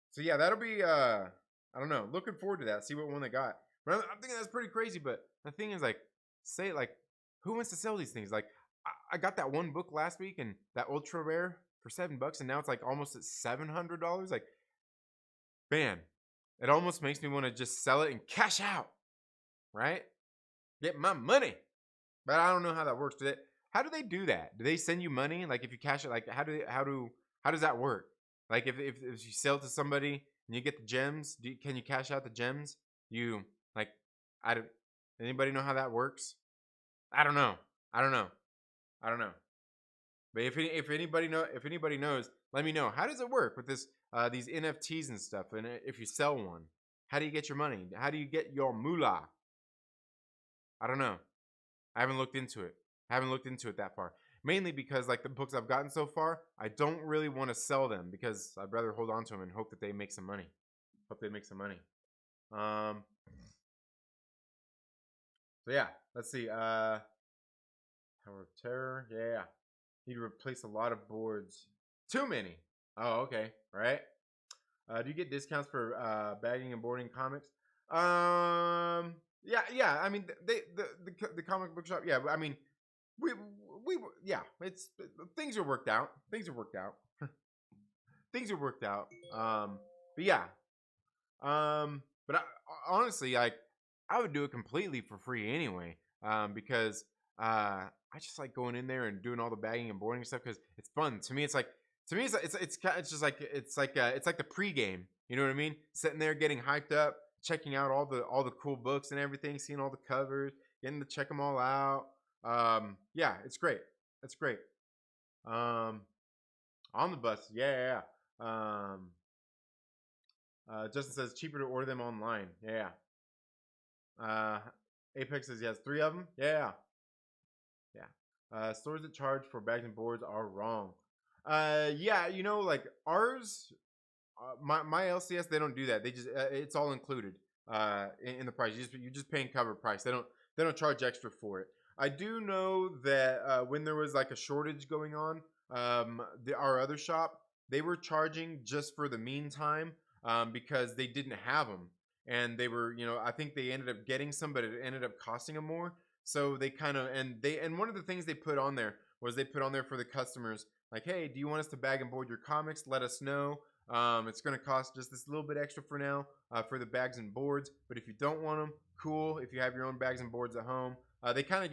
So yeah, that'll be I don't know. Looking forward to that. See what one they got. But I'm thinking that's pretty crazy. But the thing is, like, who wants to sell these things? Like, I got that one book last week and that ultra rare for $7, and now it's like almost at $700. Like, man, it almost makes me want to just sell it and cash out, right? Get my money. But I don't know how that works. How do they do that? Do they send you money? Like, if you cash it, like, how does that work? Like, if you sell it to somebody and you get the gems, can you cash out the gems? Anybody know how that works? I don't know. But if anybody knows, let me know. How does it work with this these NFTs and stuff? And if you sell one, how do you get your money? How do you get your moolah? I don't know. I haven't looked into it. That far. Mainly because, like, the books I've gotten so far, I don't really want to sell them, because I'd rather hold on to them and hope that they make some money. So yeah, let's see. Tower of Terror. Yeah. Need to replace a lot of boards. Too many. Oh, okay. Right. Do you get discounts for bagging and boarding comics? Yeah. I mean, the comic book shop. Yeah. I mean, it's things are worked out. But yeah. But honestly, like, I would do it completely for free anyway. Because I just like going in there and doing all the bagging and boarding stuff, because it's fun. To me, it's like it's like the pregame. You know what I mean? Sitting there getting hyped up, checking out all the cool books and everything, seeing all the covers, getting to check them all out. Yeah, it's great. Omnibus, yeah. Justin says cheaper to order them online. Yeah. Apex says he has 3 of them. Yeah. Stores that charge for bags and boards are wrong. Yeah, like ours, my LCS, they don't do that. They just it's all included in the price. You're just paying cover price. They don't charge extra for it. I do know that when there was like a shortage going on, our other shop, they were charging just for the meantime, because they didn't have them, and they were, I think they ended up getting some, but it ended up costing them more. So they kind of, and one of the things they put on there was they put on there for the customers, like, hey, do you want us to bag and board your comics? Let us know. It's going to cost just this little bit extra for now for the bags and boards. But if you don't want them, cool. If you have your own bags and boards at home, They kind of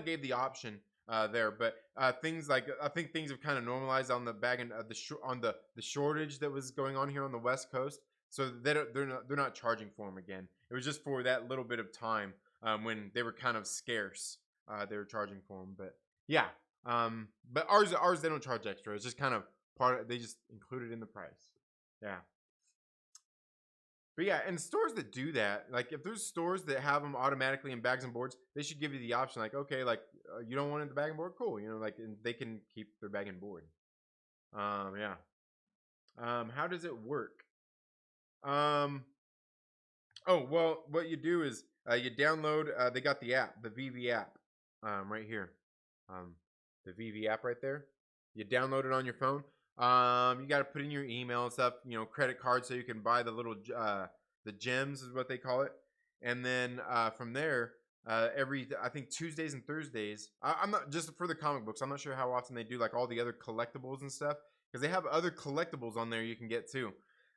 gave the option there, but things like I think things have kind of normalized on the bag and on the shortage that was going on here on the West Coast. So they're not charging for them again. It was just for that little bit of time when they were kind of scarce. They were charging for them, but yeah. But ours they don't charge extra. It's just kind of they just include it in the price. Yeah. But yeah, and stores that do that, like if there's stores that have them automatically in bags and boards, they should give you the option, like, okay, like you don't want it in the bag and board, cool, like and they can keep their bag and board. Yeah. How does it work? Oh well, what you do is you download. They got the app, the VV app, right here. The VV app right there. You download it on your phone. You got to put in your email and stuff, credit card so you can buy the little the gems is what they call it. And then from there, I think Tuesdays and Thursdays. I'm not just for the comic books. I'm not sure how often they do like all the other collectibles and stuff because they have other collectibles on there you can get too.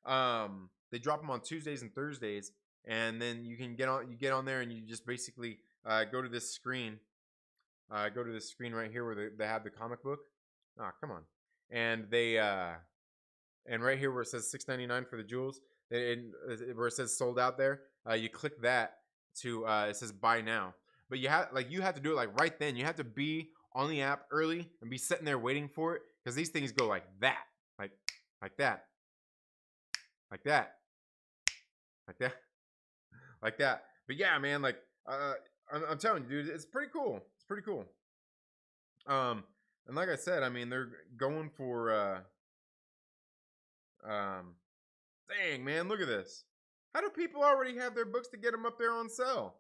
They drop them on Tuesdays and Thursdays, and then you can get on there and you just basically go to this screen. Go to this screen right here where they have the comic book. Ah, come on. And they and right here where it says $6.99 for the jewels, where it says sold out there, you click that to it says buy now. But you have to do it like right then. You have to be on the app early and be sitting there waiting for it because these things go like that, like that, like that, like that, like that. But yeah, man, like I'm telling you, dude, it's pretty cool. It's pretty cool. And like I said, I mean, they're going for dang, man, look at this. How do people already have their books to get them up there on sale?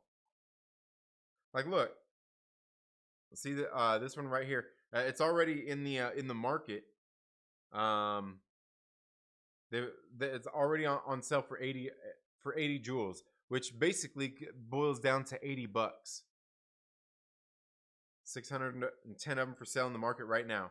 Like, look. See this one right here. It's already in the market. It's already on sale for 80 jewels, which basically boils down to $80. 610 of them for sale in the market right now.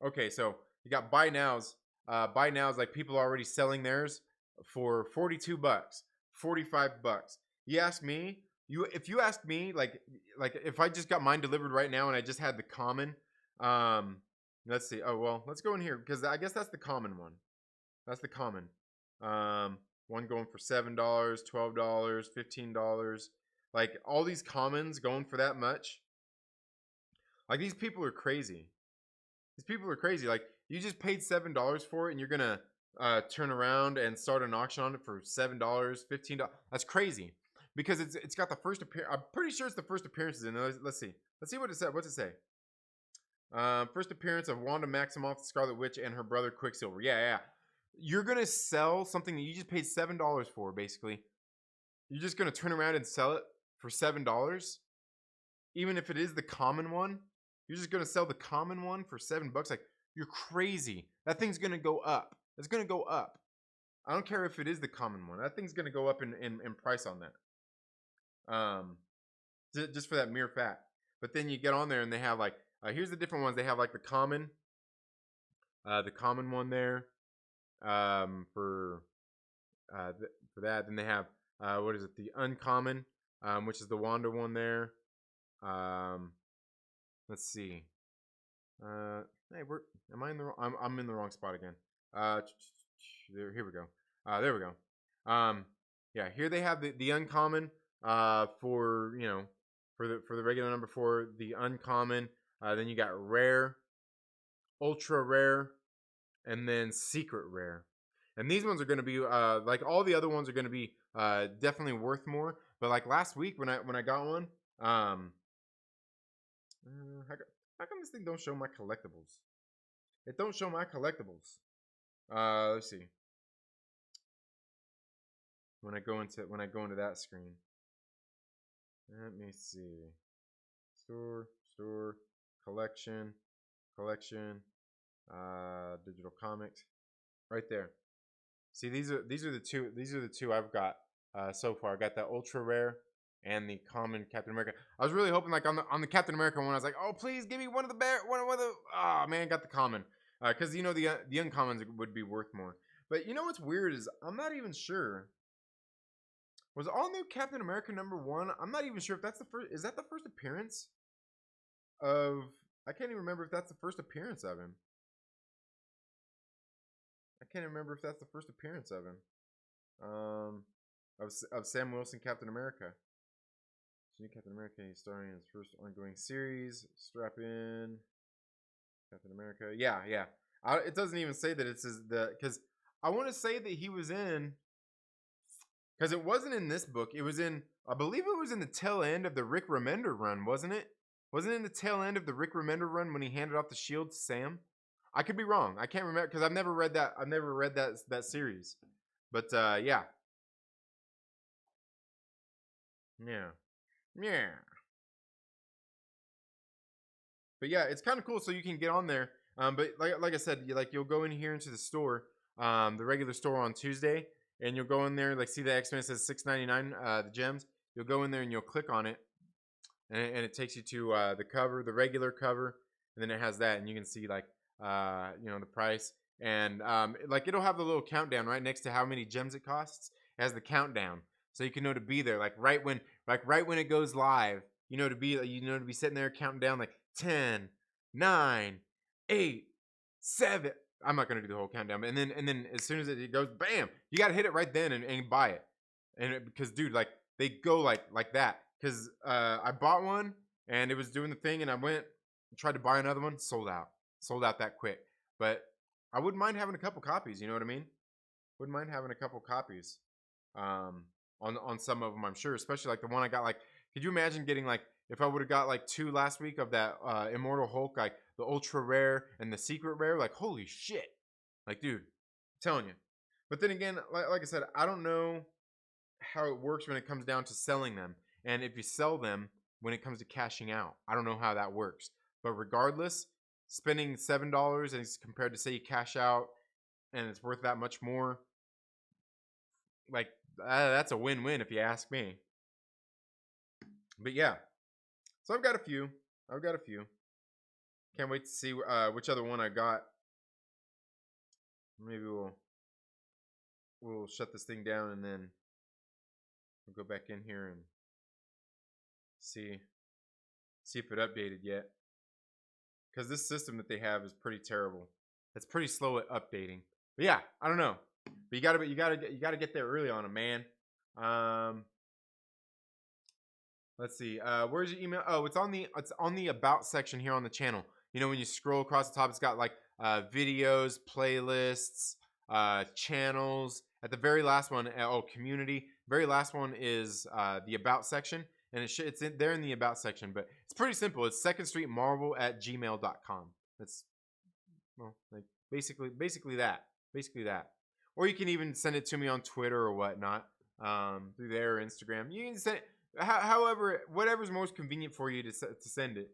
Okay, so you got buy nows. Buy nows, like people are already selling theirs for $42, $45. You ask me, if you ask me, like if I just got mine delivered right now and I just had the common, let's see. Oh well, let's go in here because I guess that's the common one. That's the common. One going for $7, $12, $15. Like all these commons going for that much. Like these people are crazy. These people are crazy. Like you just paid $7 for it, and you're gonna turn around and start an auction on it for $7, $15. That's crazy because it's got the first appearance. I'm pretty sure it's the first appearances in there. Let's see. Let's see what it said. What's it say? First appearance of Wanda Maximoff, the Scarlet Witch, and her brother Quicksilver. Yeah. You're gonna sell something that you just paid $7 for. Basically, you're just gonna turn around and sell it for $7, even if it is the common one. You're just gonna sell the common one for $7. Like you're crazy. That thing's gonna go up. It's gonna go up. I don't care if it is the common one. That thing's gonna go up in price on that. Just for that mere fact. But then you get on there and they have like here's the different ones. They have like the common one there for that. Then they have what is it? The uncommon, which is the Wanda one there. Let's see. Hey, am I in the wrong? I'm in the wrong spot again. Here we go. There we go. Yeah, here they have the uncommon. For for the regular number 4, the uncommon. Then you got rare, ultra rare, and then secret rare. And these ones are going to be like all the other ones are going to be definitely worth more. But like last week when I got one, how come this thing don't show my collectibles? It don't show my collectibles. Let's see. When I go into that screen. Let me see. Store, collection, digital comics. Right there. See, these are the two I've got so far. I got that ultra rare and the common Captain America. I was really hoping like on the Captain America one, I was like, oh please give me one of the oh man, got the common. Because the uncommons would be worth more. But you know what's weird is I'm not even sure. Was all new Captain America #1? I'm not even sure if that's the first. Is that the first appearance of? I can't even remember if that's the first appearance of him. I can't remember if that's the first appearance of him. Of Sam Wilson Captain America. New Captain America, he's starring in his first ongoing series. Strap in. Captain America. Yeah. It doesn't even say that it's because I want to say that he was in, because it wasn't in this book. It was in, I believe it was in the tail end of the Rick Remender run, wasn't it? Wasn't it in the tail end of the Rick Remender run when he handed off the shield to Sam? I could be wrong. I can't remember because I've never read that. I've never read that series. But yeah. But yeah, it's kind of cool. So you can get on there. But like I said, you'll go in here into the store, the regular store on Tuesday, and you'll go in there, like see the X-Men says $6.99, the gems. You'll go in there and you'll click on it, and it takes you to the cover, the regular cover, and then it has that, and you can see like the price, and like it'll have the little countdown right next to how many gems it costs. It has the countdown, so you can know to be there, like right when it goes live. To be sitting there counting down like 10, 9, 8, 7. I'm not gonna do the whole countdown, but and then as soon as it goes, bam! You gotta hit it right then and buy it. Because dude, like they go like that. Because I bought one and it was doing the thing, and I went and tried to buy another one, sold out that quick. But I wouldn't mind having a couple copies. You know what I mean? Wouldn't mind having a couple copies. On some of them, I'm sure, especially like the one I got. Like, could you imagine getting like, if I would have got like 2 last week of that Immortal Hulk, like the ultra rare and the secret rare, like holy shit, like dude, I'm telling you. But then again, like I said, I don't know how it works when it comes down to selling them, and if you sell them when it comes to cashing out, I don't know how that works. But regardless, spending $7 as compared to say you cash out and it's worth that much more, like that's a win-win if you ask me. But yeah, so I've got a few. Can't wait to see which other one I got. Maybe we'll shut this thing down and then we'll go back in here and see if it updated yet. Because this system that they have is pretty terrible. It's pretty slow at updating. But yeah, I don't know. But you gotta get there early on them, man. Let's see. Where's your email? Oh, it's on the about section here on the channel. When you scroll across the top, it's got like videos, playlists, channels. At the very last one, community. Very last one is the about section, and it's there in the about section. But it's pretty simple. It's secondstreetmarvel@gmail.com. That's like basically that. Or you can even send it to me on Twitter or whatnot, through there or Instagram. You can send it. However, whatever's most convenient for you to send it.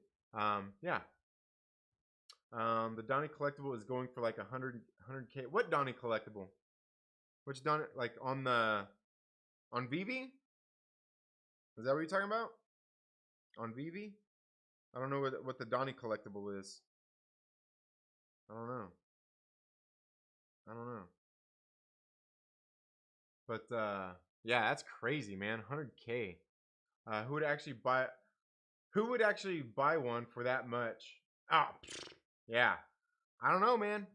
Yeah. The Donnie collectible is going for like 100K. What Donnie collectible? Which Donnie? Like on VV? Is that what you're talking about? On VV? I don't know what the Donnie collectible is. I don't know. But yeah, that's crazy, man. 100K. Who would actually buy one for that much? Oh, yeah. I don't know, man.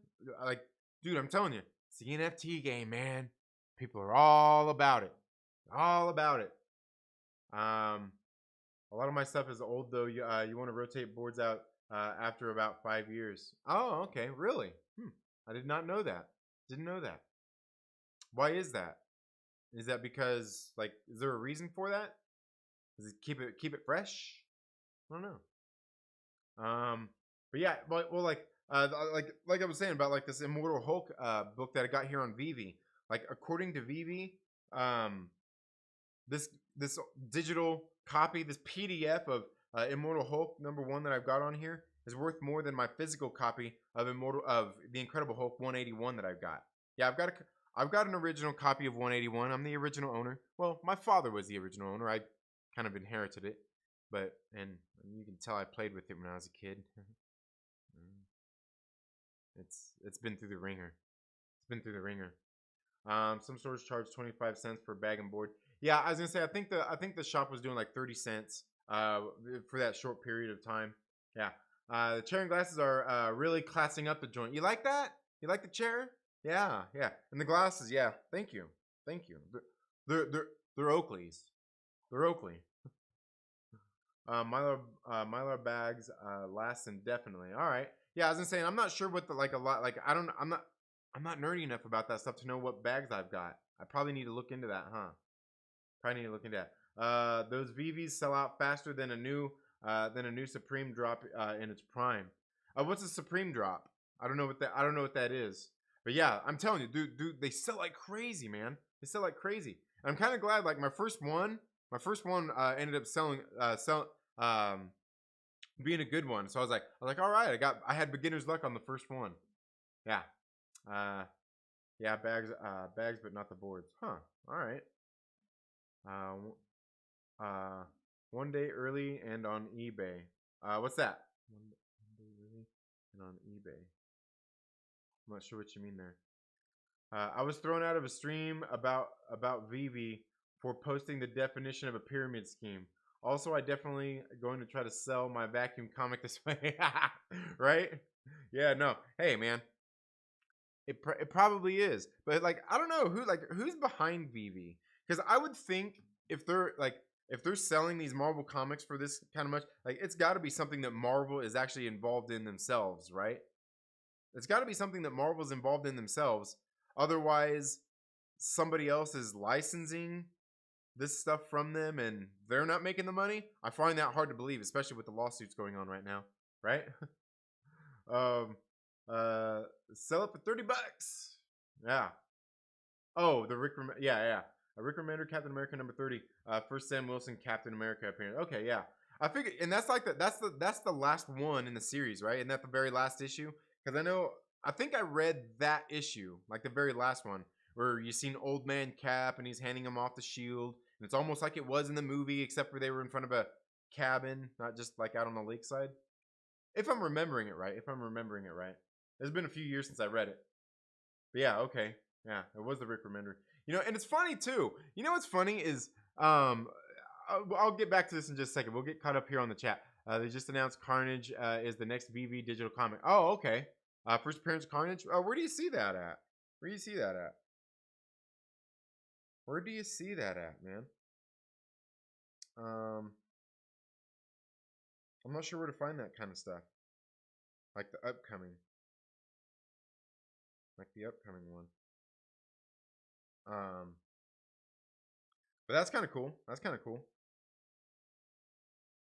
Like, dude, I'm telling you, it's the NFT game, man. People are all about it. A lot of my stuff is old though. You want to rotate boards out after about 5 years. Oh, okay, really? I did not know that. Didn't know that. Why is that? Is that because is there a reason for that? Does it keep it fresh? I don't know. But yeah, well, like I was saying about like this Immortal Hulk book that I got here on VV. Like according to VV, this digital copy, this PDF of Immortal Hulk #1 that I've got on here is worth more than my physical copy of the Incredible Hulk 181 that I've got. Yeah, I've got an original copy of 181. I'm the original owner. Well, my father was the original owner. I kind of inherited it, and you can tell I played with it when I was a kid. It's been through the ringer. Some stores charge 25 cents per bag and board. Yeah, I was gonna say I think the shop was doing like 30 cents for that short period of time. Yeah. The chair and glasses are really classing up the joint. You like that? You like the chair? Yeah, yeah. And the glasses, yeah. Thank you. Thank you. They're Oakleys. They're Oakley. Mylar bags last indefinitely. All right. Yeah, I was gonna say I'm not sure what the like a lot like I'm not nerdy enough about that stuff to know what bags I've got. I probably need to look into that, huh? Probably need to look into that. Those VVs sell out faster than a new Supreme drop in its prime. What's a Supreme drop? I don't know what that is. But yeah, I'm telling you, dude, they sell like crazy, man. They sell like crazy. And I'm kind of glad. Like my first one ended up being a good one. So I was like, all right, I had beginner's luck on the first one. Yeah. Yeah, bags, but not the boards. Huh. All right. One day early and on eBay. What's that? One day early and on eBay. I'm not sure what you mean there. I was thrown out of a stream about VV for posting the definition of a pyramid scheme. Also, I definitely going to try to sell my vacuum comic this way. Right? Yeah, no. Hey, man. It probably is. But like I don't know who's behind VV, cuz I would think if they're selling these Marvel comics for this kind of much, like it's got to be something that Marvel is actually involved in themselves, right? It's got to be something that Marvel's involved in themselves. Otherwise, somebody else is licensing this stuff from them and they're not making the money. I find that hard to believe, especially with the lawsuits going on right now, right? Sell it for $30. Yeah. Oh, the Rick yeah. Rick Remender, Captain America number 30. First Sam Wilson, Captain America appearance. Okay, yeah. I figured, and that's like that's the last one in the series, right? Isn't that the very last issue? Because I think I read that issue, like the very last one, where you seen Old Man Cap and he's handing him off the shield, and it's almost like it was in the movie, except for they were in front of a cabin, not just like out on the lakeside. If I'm remembering it right. It's been a few years since I read it. But yeah, okay. Yeah, it was the Rick Remender. And it's funny too. You know what's funny is I'll get back to this in just a second. We'll get caught up here on the chat. They just announced Carnage is the next VV digital comic. Oh, okay. First appearance of Carnage. Where do you see that at? Where do you see that at? Where do you see that at, man? I'm not sure where to find that kind of stuff. Like the upcoming one. But that's kind of cool.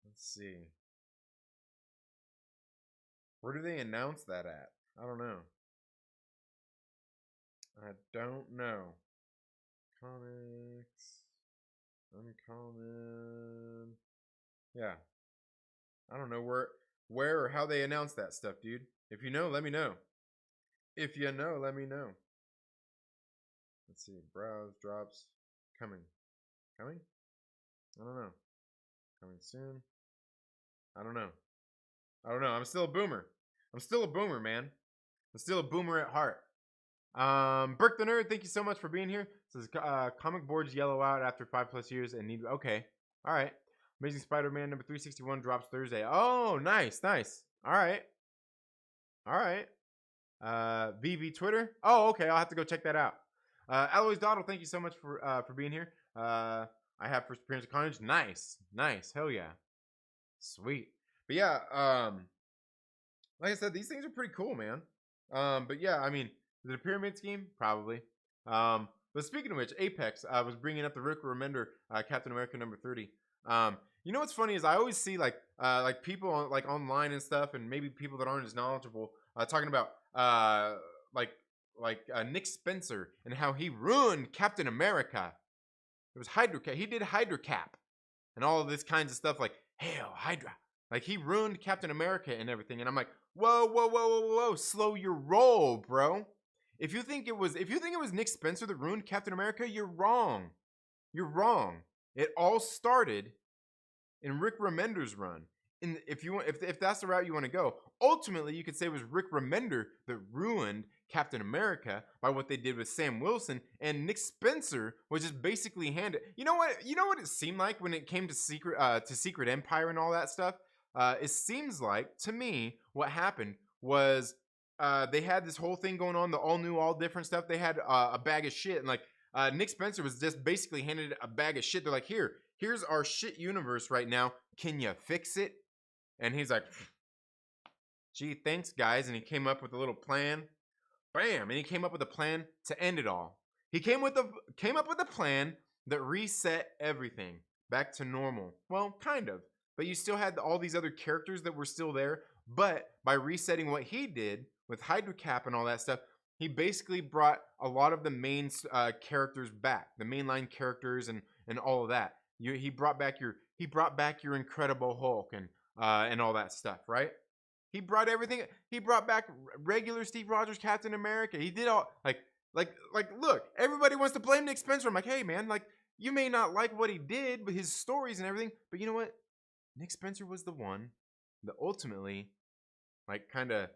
Let's see. Where do they announce that at? I don't know. Comics. Uncommon. Yeah. I don't know where or how they announce that stuff, dude. If you know, let me know. Let's see. Browse, drops. Coming? I don't know. Coming soon? I don't know. I'm still a boomer. Man. I'm still a boomer at heart. Burke the Nerd, thank you so much for being here. It says comic boards yellow out after 5+ years and need. Okay. All right. Amazing Spider-Man number 361 drops Thursday. Oh, nice. All right. VV Twitter. Oh, okay. I'll have to go check that out. Alois Doddle, thank you so much for being here. I have first appearance of Carnage. Nice. Hell yeah. Sweet. But yeah, like I said, these things are pretty cool, man. But yeah, I mean, is it a pyramid scheme? Probably. But speaking of which, Apex was bringing up the Rick Remender Captain America number 30. You know what's funny is I always see like people online and stuff, and maybe people that aren't as knowledgeable talking about Nick Spencer and how he ruined Captain America. It was Hydra. He did Hydra Cap and all of this kinds of stuff. Like, hell, Hydra. Like he ruined Captain America and everything. And I'm like, whoa, slow your roll, bro. If you think it was Nick Spencer that ruined Captain America, you're wrong. It all started in Rick Remender's run. And if that's the route you want to go, ultimately you could say it was Rick Remender that ruined Captain America by what they did with Sam Wilson, and Nick Spencer was just basically handed. You know what it seemed like when it came to Secret Empire and all that stuff. It seems like to me what happened was they had this whole thing going on, the all new, all different stuff. They had a bag of shit, and like Nick Spencer was just basically handed a bag of shit. They're like, here's our shit universe right now. Can you fix it? And he's like, gee, thanks, guys. And he came up with a little plan. Bam! And he came up with a plan to end it all. He came up with a plan that reset everything back to normal. Well, kind of. But you still had all these other characters that were still there. But by resetting what he did with Hydra Cap and all that stuff, he basically brought a lot of the main characters back, the mainline characters and all of that. He brought back your Incredible Hulk and all that stuff, right? He brought everything. He brought back regular Steve Rogers, Captain America. He did all like. Look, everybody wants to blame Nick Spencer. I'm like, hey man, like you may not like what he did, but his stories and everything. But you know what? Nick Spencer was the one that ultimately, like, kind of,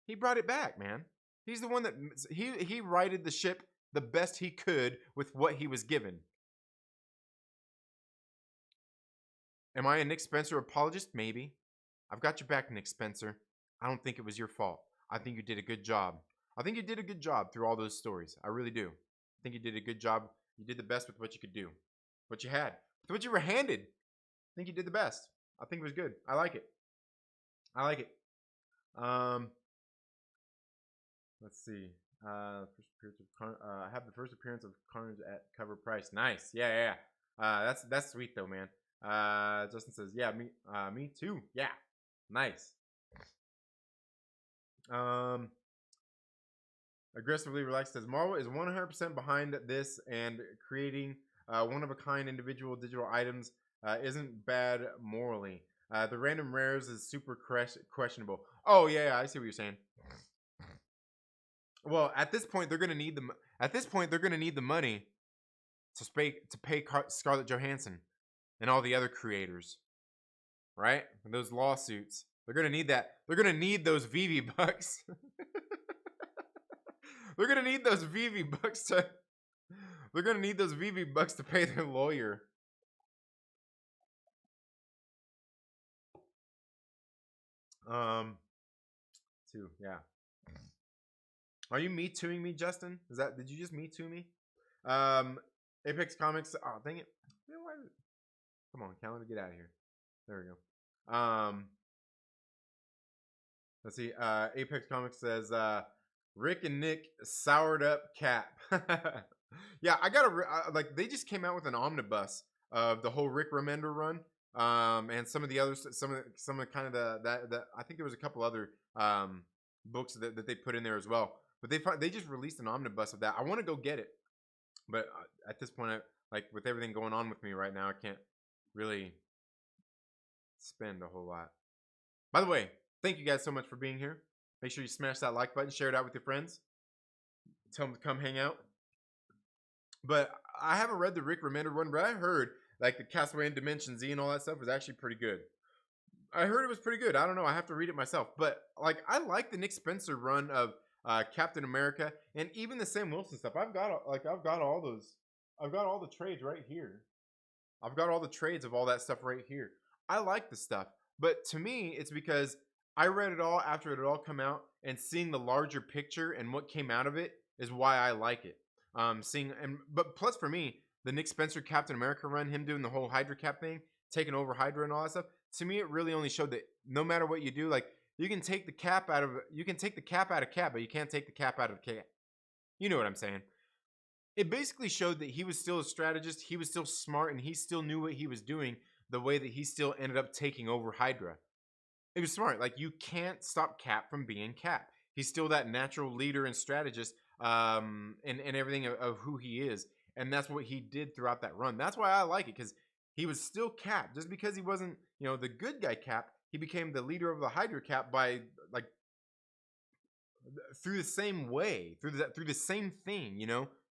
he brought it back, man. He's the one that he righted the ship the best he could with what he was given. Am I a Nick Spencer apologist? Maybe. I've got your back, Nick Spencer. I don't think it was your fault. I think you did a good job. I think you did a good job through all those stories. I really do. I think you did a good job. You did the best with what you could do. What you had. With what you were handed. I think you did the best. I think it was good. I like it. I like it. Let's see. First appearance of I have the first appearance of Carnage at cover price. Nice. Yeah. That's sweet though, man. Justin says, yeah, me too. Yeah. Nice. Aggressively Relaxed says Marvel is 100% behind this, and creating one-of-a-kind individual digital items isn't bad morally. The random rares is super questionable. Oh yeah, I see what you're saying. Well, at this point they're gonna need the money to pay Scarlett Johansson and all the other creators, right? And those lawsuits. They're gonna need that. They're gonna need those VV bucks. They're gonna need those VV bucks to. They're gonna need those VV bucks to pay their lawyer. Yeah. Are you me tooing me, Justin? Did you just me too me? Apex Comics. Oh, dang it. Come on, calendar, get out of here. There we go. Let's see. Apex Comics says Rick and Nick soured up Cap. Yeah, I gotta like they just came out with an omnibus of the whole Rick Remender run, and some of the others, some of kind of the I think there was a couple other books that they put in there as well. But they just released an omnibus of that. I want to go get it, but at this point, like with everything going on with me right now, I can't really spend a whole lot. By the way, thank you guys so much for being here. Make sure you smash that like button, share it out with your friends. Tell them to come hang out. But I haven't read the Rick Remender one, but I heard like the Castaway in Dimension Z and all that stuff was actually pretty good. I heard it was pretty good. I don't know. I have to read it myself. But like I like the Nick Spencer run of Captain America and even the Sam Wilson stuff. I've got all those. I've got all the trades right here. I've got all the trades of all that stuff right here. I like the stuff. But to me, it's because I read it all after it had all come out, and seeing the larger picture and what came out of it is why I like it. But plus for me, the Nick Spencer Captain America run, him doing the whole Hydra Cap thing, taking over Hydra and all that stuff. To me, it really only showed that no matter what you do, like you can take the cap out of Cap, but you can't take the cap out of Cap. You know what I'm saying? It basically showed that he was still a strategist, he was still smart, and he still knew what he was doing. The way that he still ended up taking over Hydra. It was smart. Like, you can't stop Cap from being Cap. He's still that natural leader and strategist and everything of who he is. And that's what he did throughout that run. That's why I like it, because he was still Cap. Just because he wasn't, the good guy Cap, he became the leader of the Hydra Cap by, like, through the same way, through the same thing,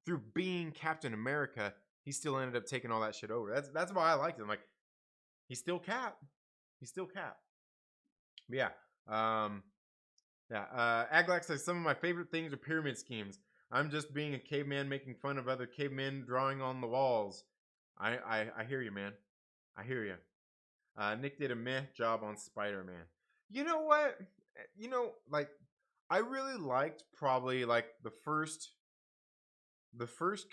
through being Captain America, he still ended up taking all that shit over. That's why I liked him. Like, he's still Cap. He's still Cap. But yeah. Yeah. Aglax says some of my favorite things are pyramid schemes. I'm just being a caveman making fun of other cavemen drawing on the walls. I hear you, man. I hear you. Nick did a meh job on Spider-Man. You know what? Like I really liked probably like the first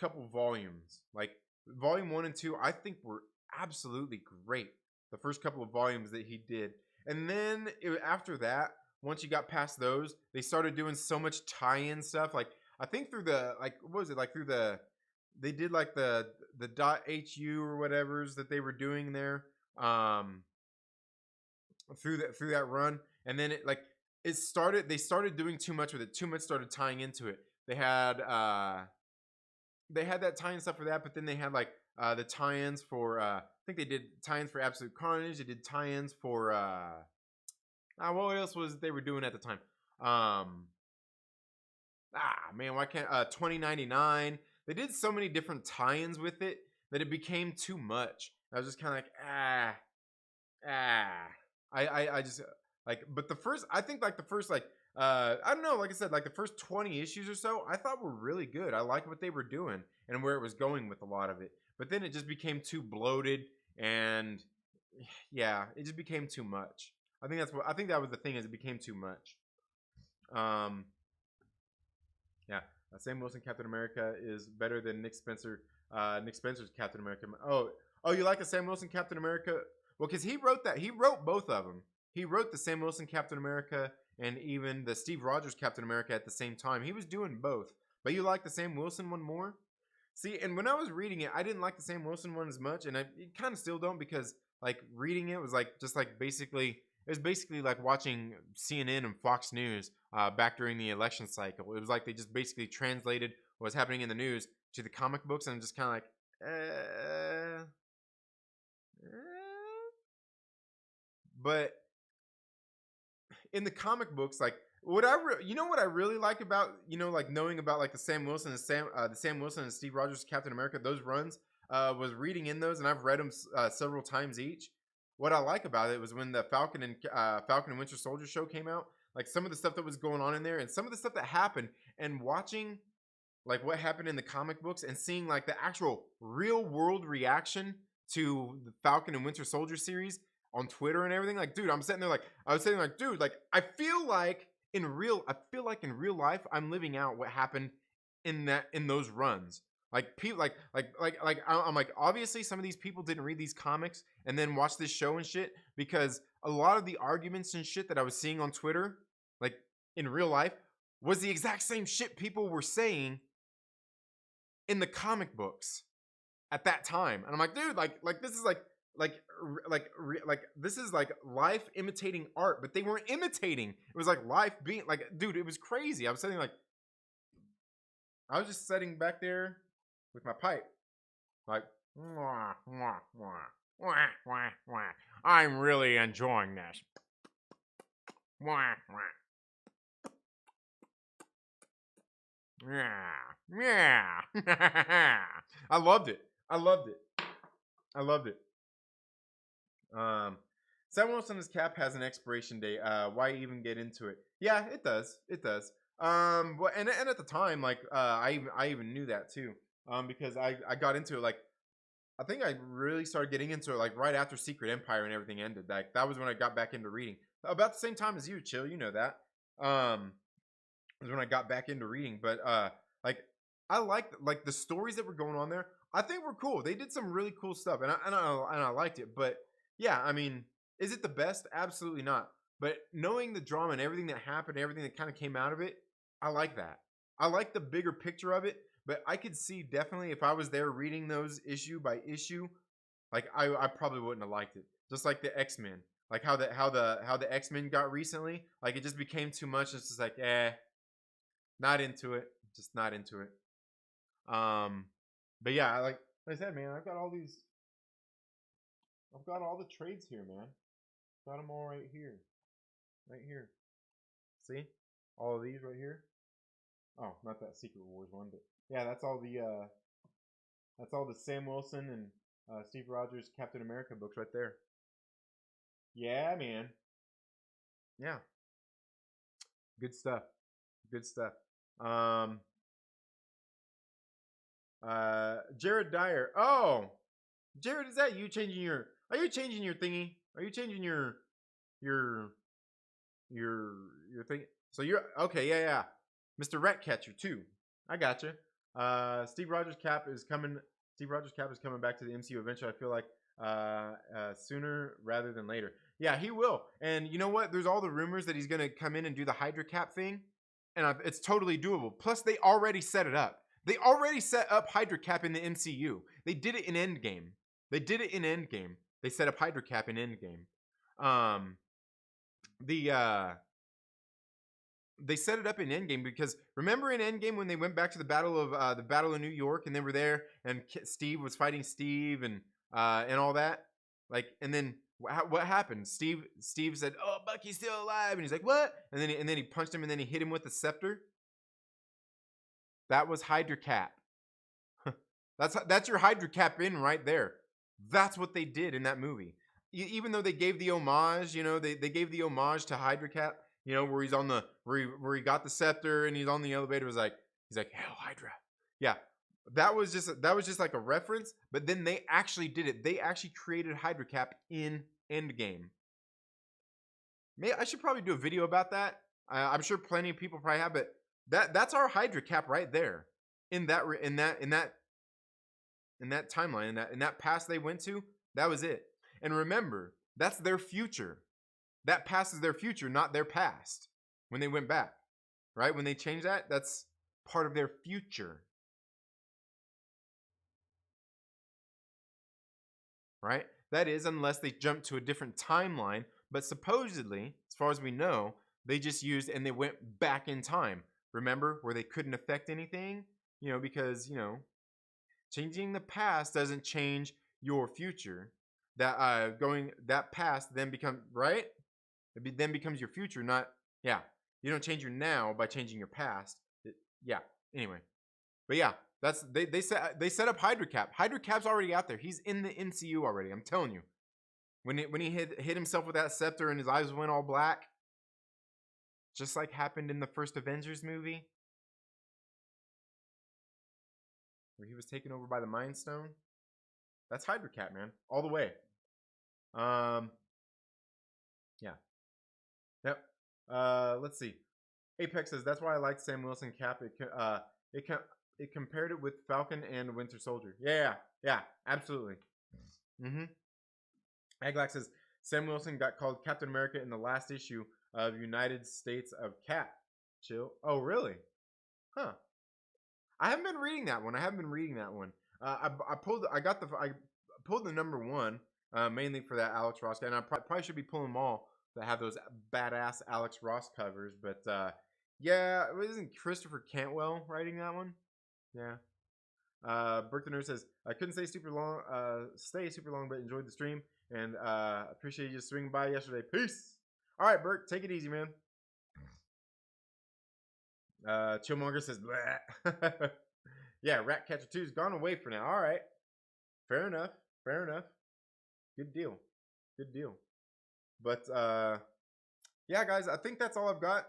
couple volumes. Like volume 1 and 2 I think were absolutely great. The first couple of volumes that he did. And then after that, once you got past those, they started doing so much tie-in stuff. Like I think through the like what was it? Like through the they did like the .hu or whatever's that they were doing there. Through that run, and then they started doing too much with it. Too much started tying into it. They had that tie-in stuff for that, but then they had like the tie-ins for I think they did tie-ins for Absolute Carnage. They did tie-ins for what else was they were doing at the time? Man, why can't 2099? They did so many different tie-ins with it that it became too much. I was just kind of like ah. I just like, but the first, I think like the first like I don't know, like I said, like the first 20 issues or so, I thought were really good. I liked what they were doing and where it was going with a lot of it. But then it just became too bloated, and yeah, it just became too much. I think that was the thing, is it became too much. Um, yeah, Sam Wilson Captain America is better than Nick Spencer's Captain America. Oh, you like a Sam Wilson Captain America? Well, because he wrote that. He wrote both of them. He wrote the Sam Wilson Captain America and even the Steve Rogers Captain America at the same time. He was doing both. But you like the Sam Wilson one more? See, and when I was reading it, I didn't like the Sam Wilson one as much, and I kind of still don't, because like reading it was like just like basically it was basically like watching CNN and Fox News back during the election cycle. It was like they just basically translated what was happening in the news to the comic books, and I'm just kind of like, but in the comic books, like what I really like about like knowing about like the Sam Wilson and Steve Rogers Captain America, those runs, was reading in those, and I've read them several times each. What I like about it was when the Falcon and Winter Soldier show came out, like some of the stuff that was going on in there, and some of the stuff that happened, and watching like what happened in the comic books and seeing like the actual real world reaction to the Falcon and Winter Soldier series on Twitter and everything. Like, dude, I was saying like, dude, like I feel like in real life I'm living out what happened in those runs. Like people I'm like, obviously some of these people didn't read these comics and then watch this show and shit, because a lot of the arguments and shit that I was seeing on Twitter, like in real life, was the exact same shit people were saying in the comic books at that time. And I'm like, dude, like this is like this is like life imitating art, but they weren't imitating. It was like life being like, dude, it was crazy. I was just sitting back there with my pipe, like, wah, wah, wah, wah, wah, wah. I'm really enjoying this. Wah, wah. Yeah. I loved it. I loved it. I loved it. Sam Wilson's cap has an expiration date. Why even get into it? Yeah, it does. It does. Well, and at the time, like, I even knew that too. Because I got into it, like, I think I really started getting into it like right after Secret Empire and everything ended. Like that was when I got back into reading. About the same time as you, Chill. You know that. Was when I got back into reading. But like I liked like the stories that were going on there. I think were cool. They did some really cool stuff, and I liked it. But yeah, I mean, is it the best? Absolutely not. But knowing the drama and everything that happened, everything that kind of came out of it, I like that. I like the bigger picture of it. But I could see definitely if I was there reading those issue by issue, like I probably wouldn't have liked it. Just like the X-Men, like how the X-Men got recently, like it just became too much. It's just like, not into it. Just not into it. Um, but yeah, like I said, man, I've got all the trades here, man. Got them all right here. See, all of these right here. Oh, not that Secret Wars one, but yeah, that's all the Sam Wilson and Steve Rogers Captain America books right there. Yeah, man. Yeah. Good stuff. Good stuff. Jared Dyer. Oh, Jared, is that you changing your? Are you changing your thingy? Are you changing your your thing? So you're okay. Yeah, yeah. Mr. Ratcatcher too. I got you. Steve Rogers Cap is coming. Steve Rogers Cap is coming back to the MCU eventually. I feel like sooner rather than later. Yeah, he will. And you know what? There's all the rumors that he's gonna come in and do the Hydra Cap thing, and it's totally doable. Plus, they already set it up. They already set up Hydra Cap in the MCU. They did it in Endgame. They did it in Endgame. They set up Hydra Cap in Endgame. The they set it up in Endgame because remember in Endgame when they went back to the Battle of New York and they were there and Steve was fighting Steve and all that, like, and then what happened? Steve said, "Oh, Bucky's still alive," and he's like, "What?" And then he punched him and then he hit him with the scepter. That was Hydra Cap. That's your Hydra Cap in right there. That's what they did in that movie. Even though they gave the homage, you know, they gave the homage to Hydra Cap, you know, where he's on the where he got the scepter and he's on the elevator. He's like, "Hell, Hydra." Yeah, that was just like a reference. But then they actually did it. They actually created Hydra Cap in Endgame. I should probably do a video about that. I'm sure plenty of people probably have, but that's our Hydra Cap right there in that timeline, in that past they went to. That was it. And remember, that's their future. That past is their future, not their past. When they went back, right? When they changed that, that's part of their future. Right? That is, unless they jump to a different timeline. But supposedly, as far as we know, they just used and they went back in time. Remember, where they couldn't affect anything? You know, because, you know, changing the past doesn't change your future. That past then becomes right. Then becomes your future, not yeah. You don't change your now by changing your past. Yeah. Anyway, but yeah, that's they set up Hydra Cap. Hydra Cap's already out there. He's in the MCU already. I'm telling you. When he hit himself with that scepter and his eyes went all black, just like happened in the first Avengers movie, where he was taken over by the Mind Stone. That's Hydra Cap, man, all the way. Yeah. Yep. Let's see. Apex says that's why I liked Sam Wilson Cap. It compared it with Falcon and Winter Soldier. Yeah, absolutely. Aglax says Sam Wilson got called Captain America in the last issue of United States of Cap. Chill. Oh, really? Huh. I haven't been reading that one. I pulled the number one mainly for that Alex Ross guy, and I probably should be pulling them all that have those badass Alex Ross covers. But yeah, isn't Christopher Cantwell writing that one? Yeah. Burke the Nerd says I couldn't stay super long, but enjoyed the stream and appreciate you swinging by yesterday. Peace. All right, Burke, take it easy, man. Chillmonger says, bleh. Yeah, Ratcatcher 2's gone away for now. All right, fair enough. Good deal. But yeah, guys, I think that's all I've got.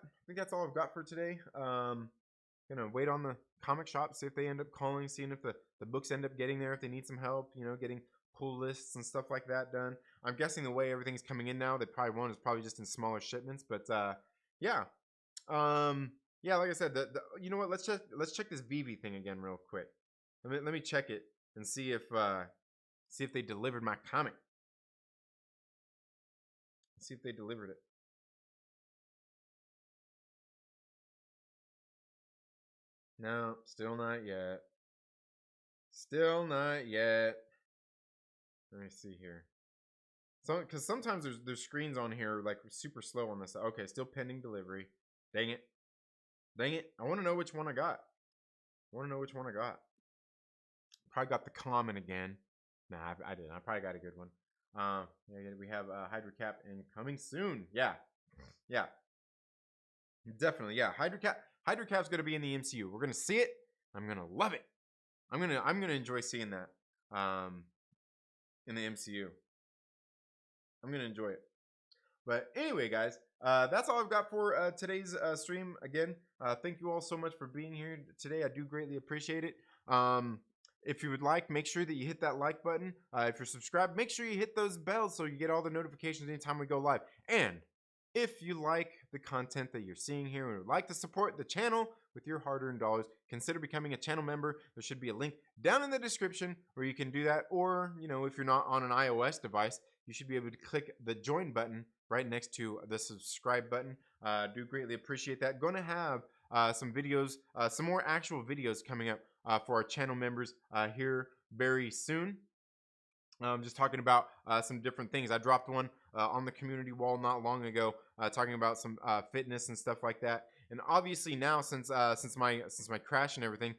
For today. Gonna wait on the comic shop, see if they end up calling, seeing if the books end up getting there, if they need some help, you know, getting pull lists and stuff like that done. I'm guessing the way everything's coming in now, they probably won't. It's probably just in smaller shipments. But yeah. Yeah, like I said, you know what? Let's check this VV thing again real quick. Let me check it and see if they delivered my comic. See if they delivered it. No, still not yet. Let me see here. So, because sometimes there's screens on here like super slow on this. Okay, still pending delivery. Dang it. I want to know which one I got. Probably got the common again. Nah, I didn't. I probably got a good one. Yeah, we have Hydra Cap coming soon. Yeah. Definitely. Yeah, Hydra Cap's gonna be in the MCU. We're gonna see it. I'm gonna love it. I'm gonna enjoy seeing that. In the MCU. I'm gonna enjoy it. But anyway, guys, That's all I've got for today's stream. Again, thank you all so much for being here today. I do greatly appreciate it. If you would like, make sure that you hit that like button. If you're subscribed, make sure you hit those bells so you get all the notifications anytime we go live. And if you like the content that you're seeing here and would like to support the channel with your hard-earned dollars, consider becoming a channel member. There should be a link down in the description where you can do that. Or, you know, if you're not on an iOS device, you should be able to click the join button right next to the subscribe button. Do greatly appreciate that. Going to have some videos, some more actual videos coming up for our channel members here very soon. Just talking about some different things. I dropped one on the community wall not long ago, talking about some fitness and stuff like that. And obviously now, since my crash and everything,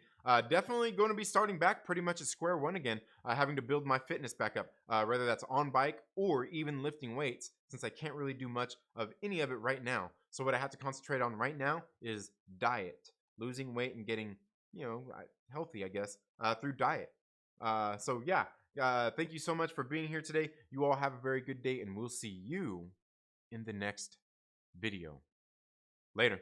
definitely going to be starting back pretty much at square one again, having to build my fitness back up, whether that's on bike or even lifting weights, since I can't really do much of any of it right now. So what I have to concentrate on right now is diet, losing weight and getting, you know, healthy, I guess, through diet. So yeah. Thank you so much for being here today. You all have a very good day, and we'll see you in the next video. Later.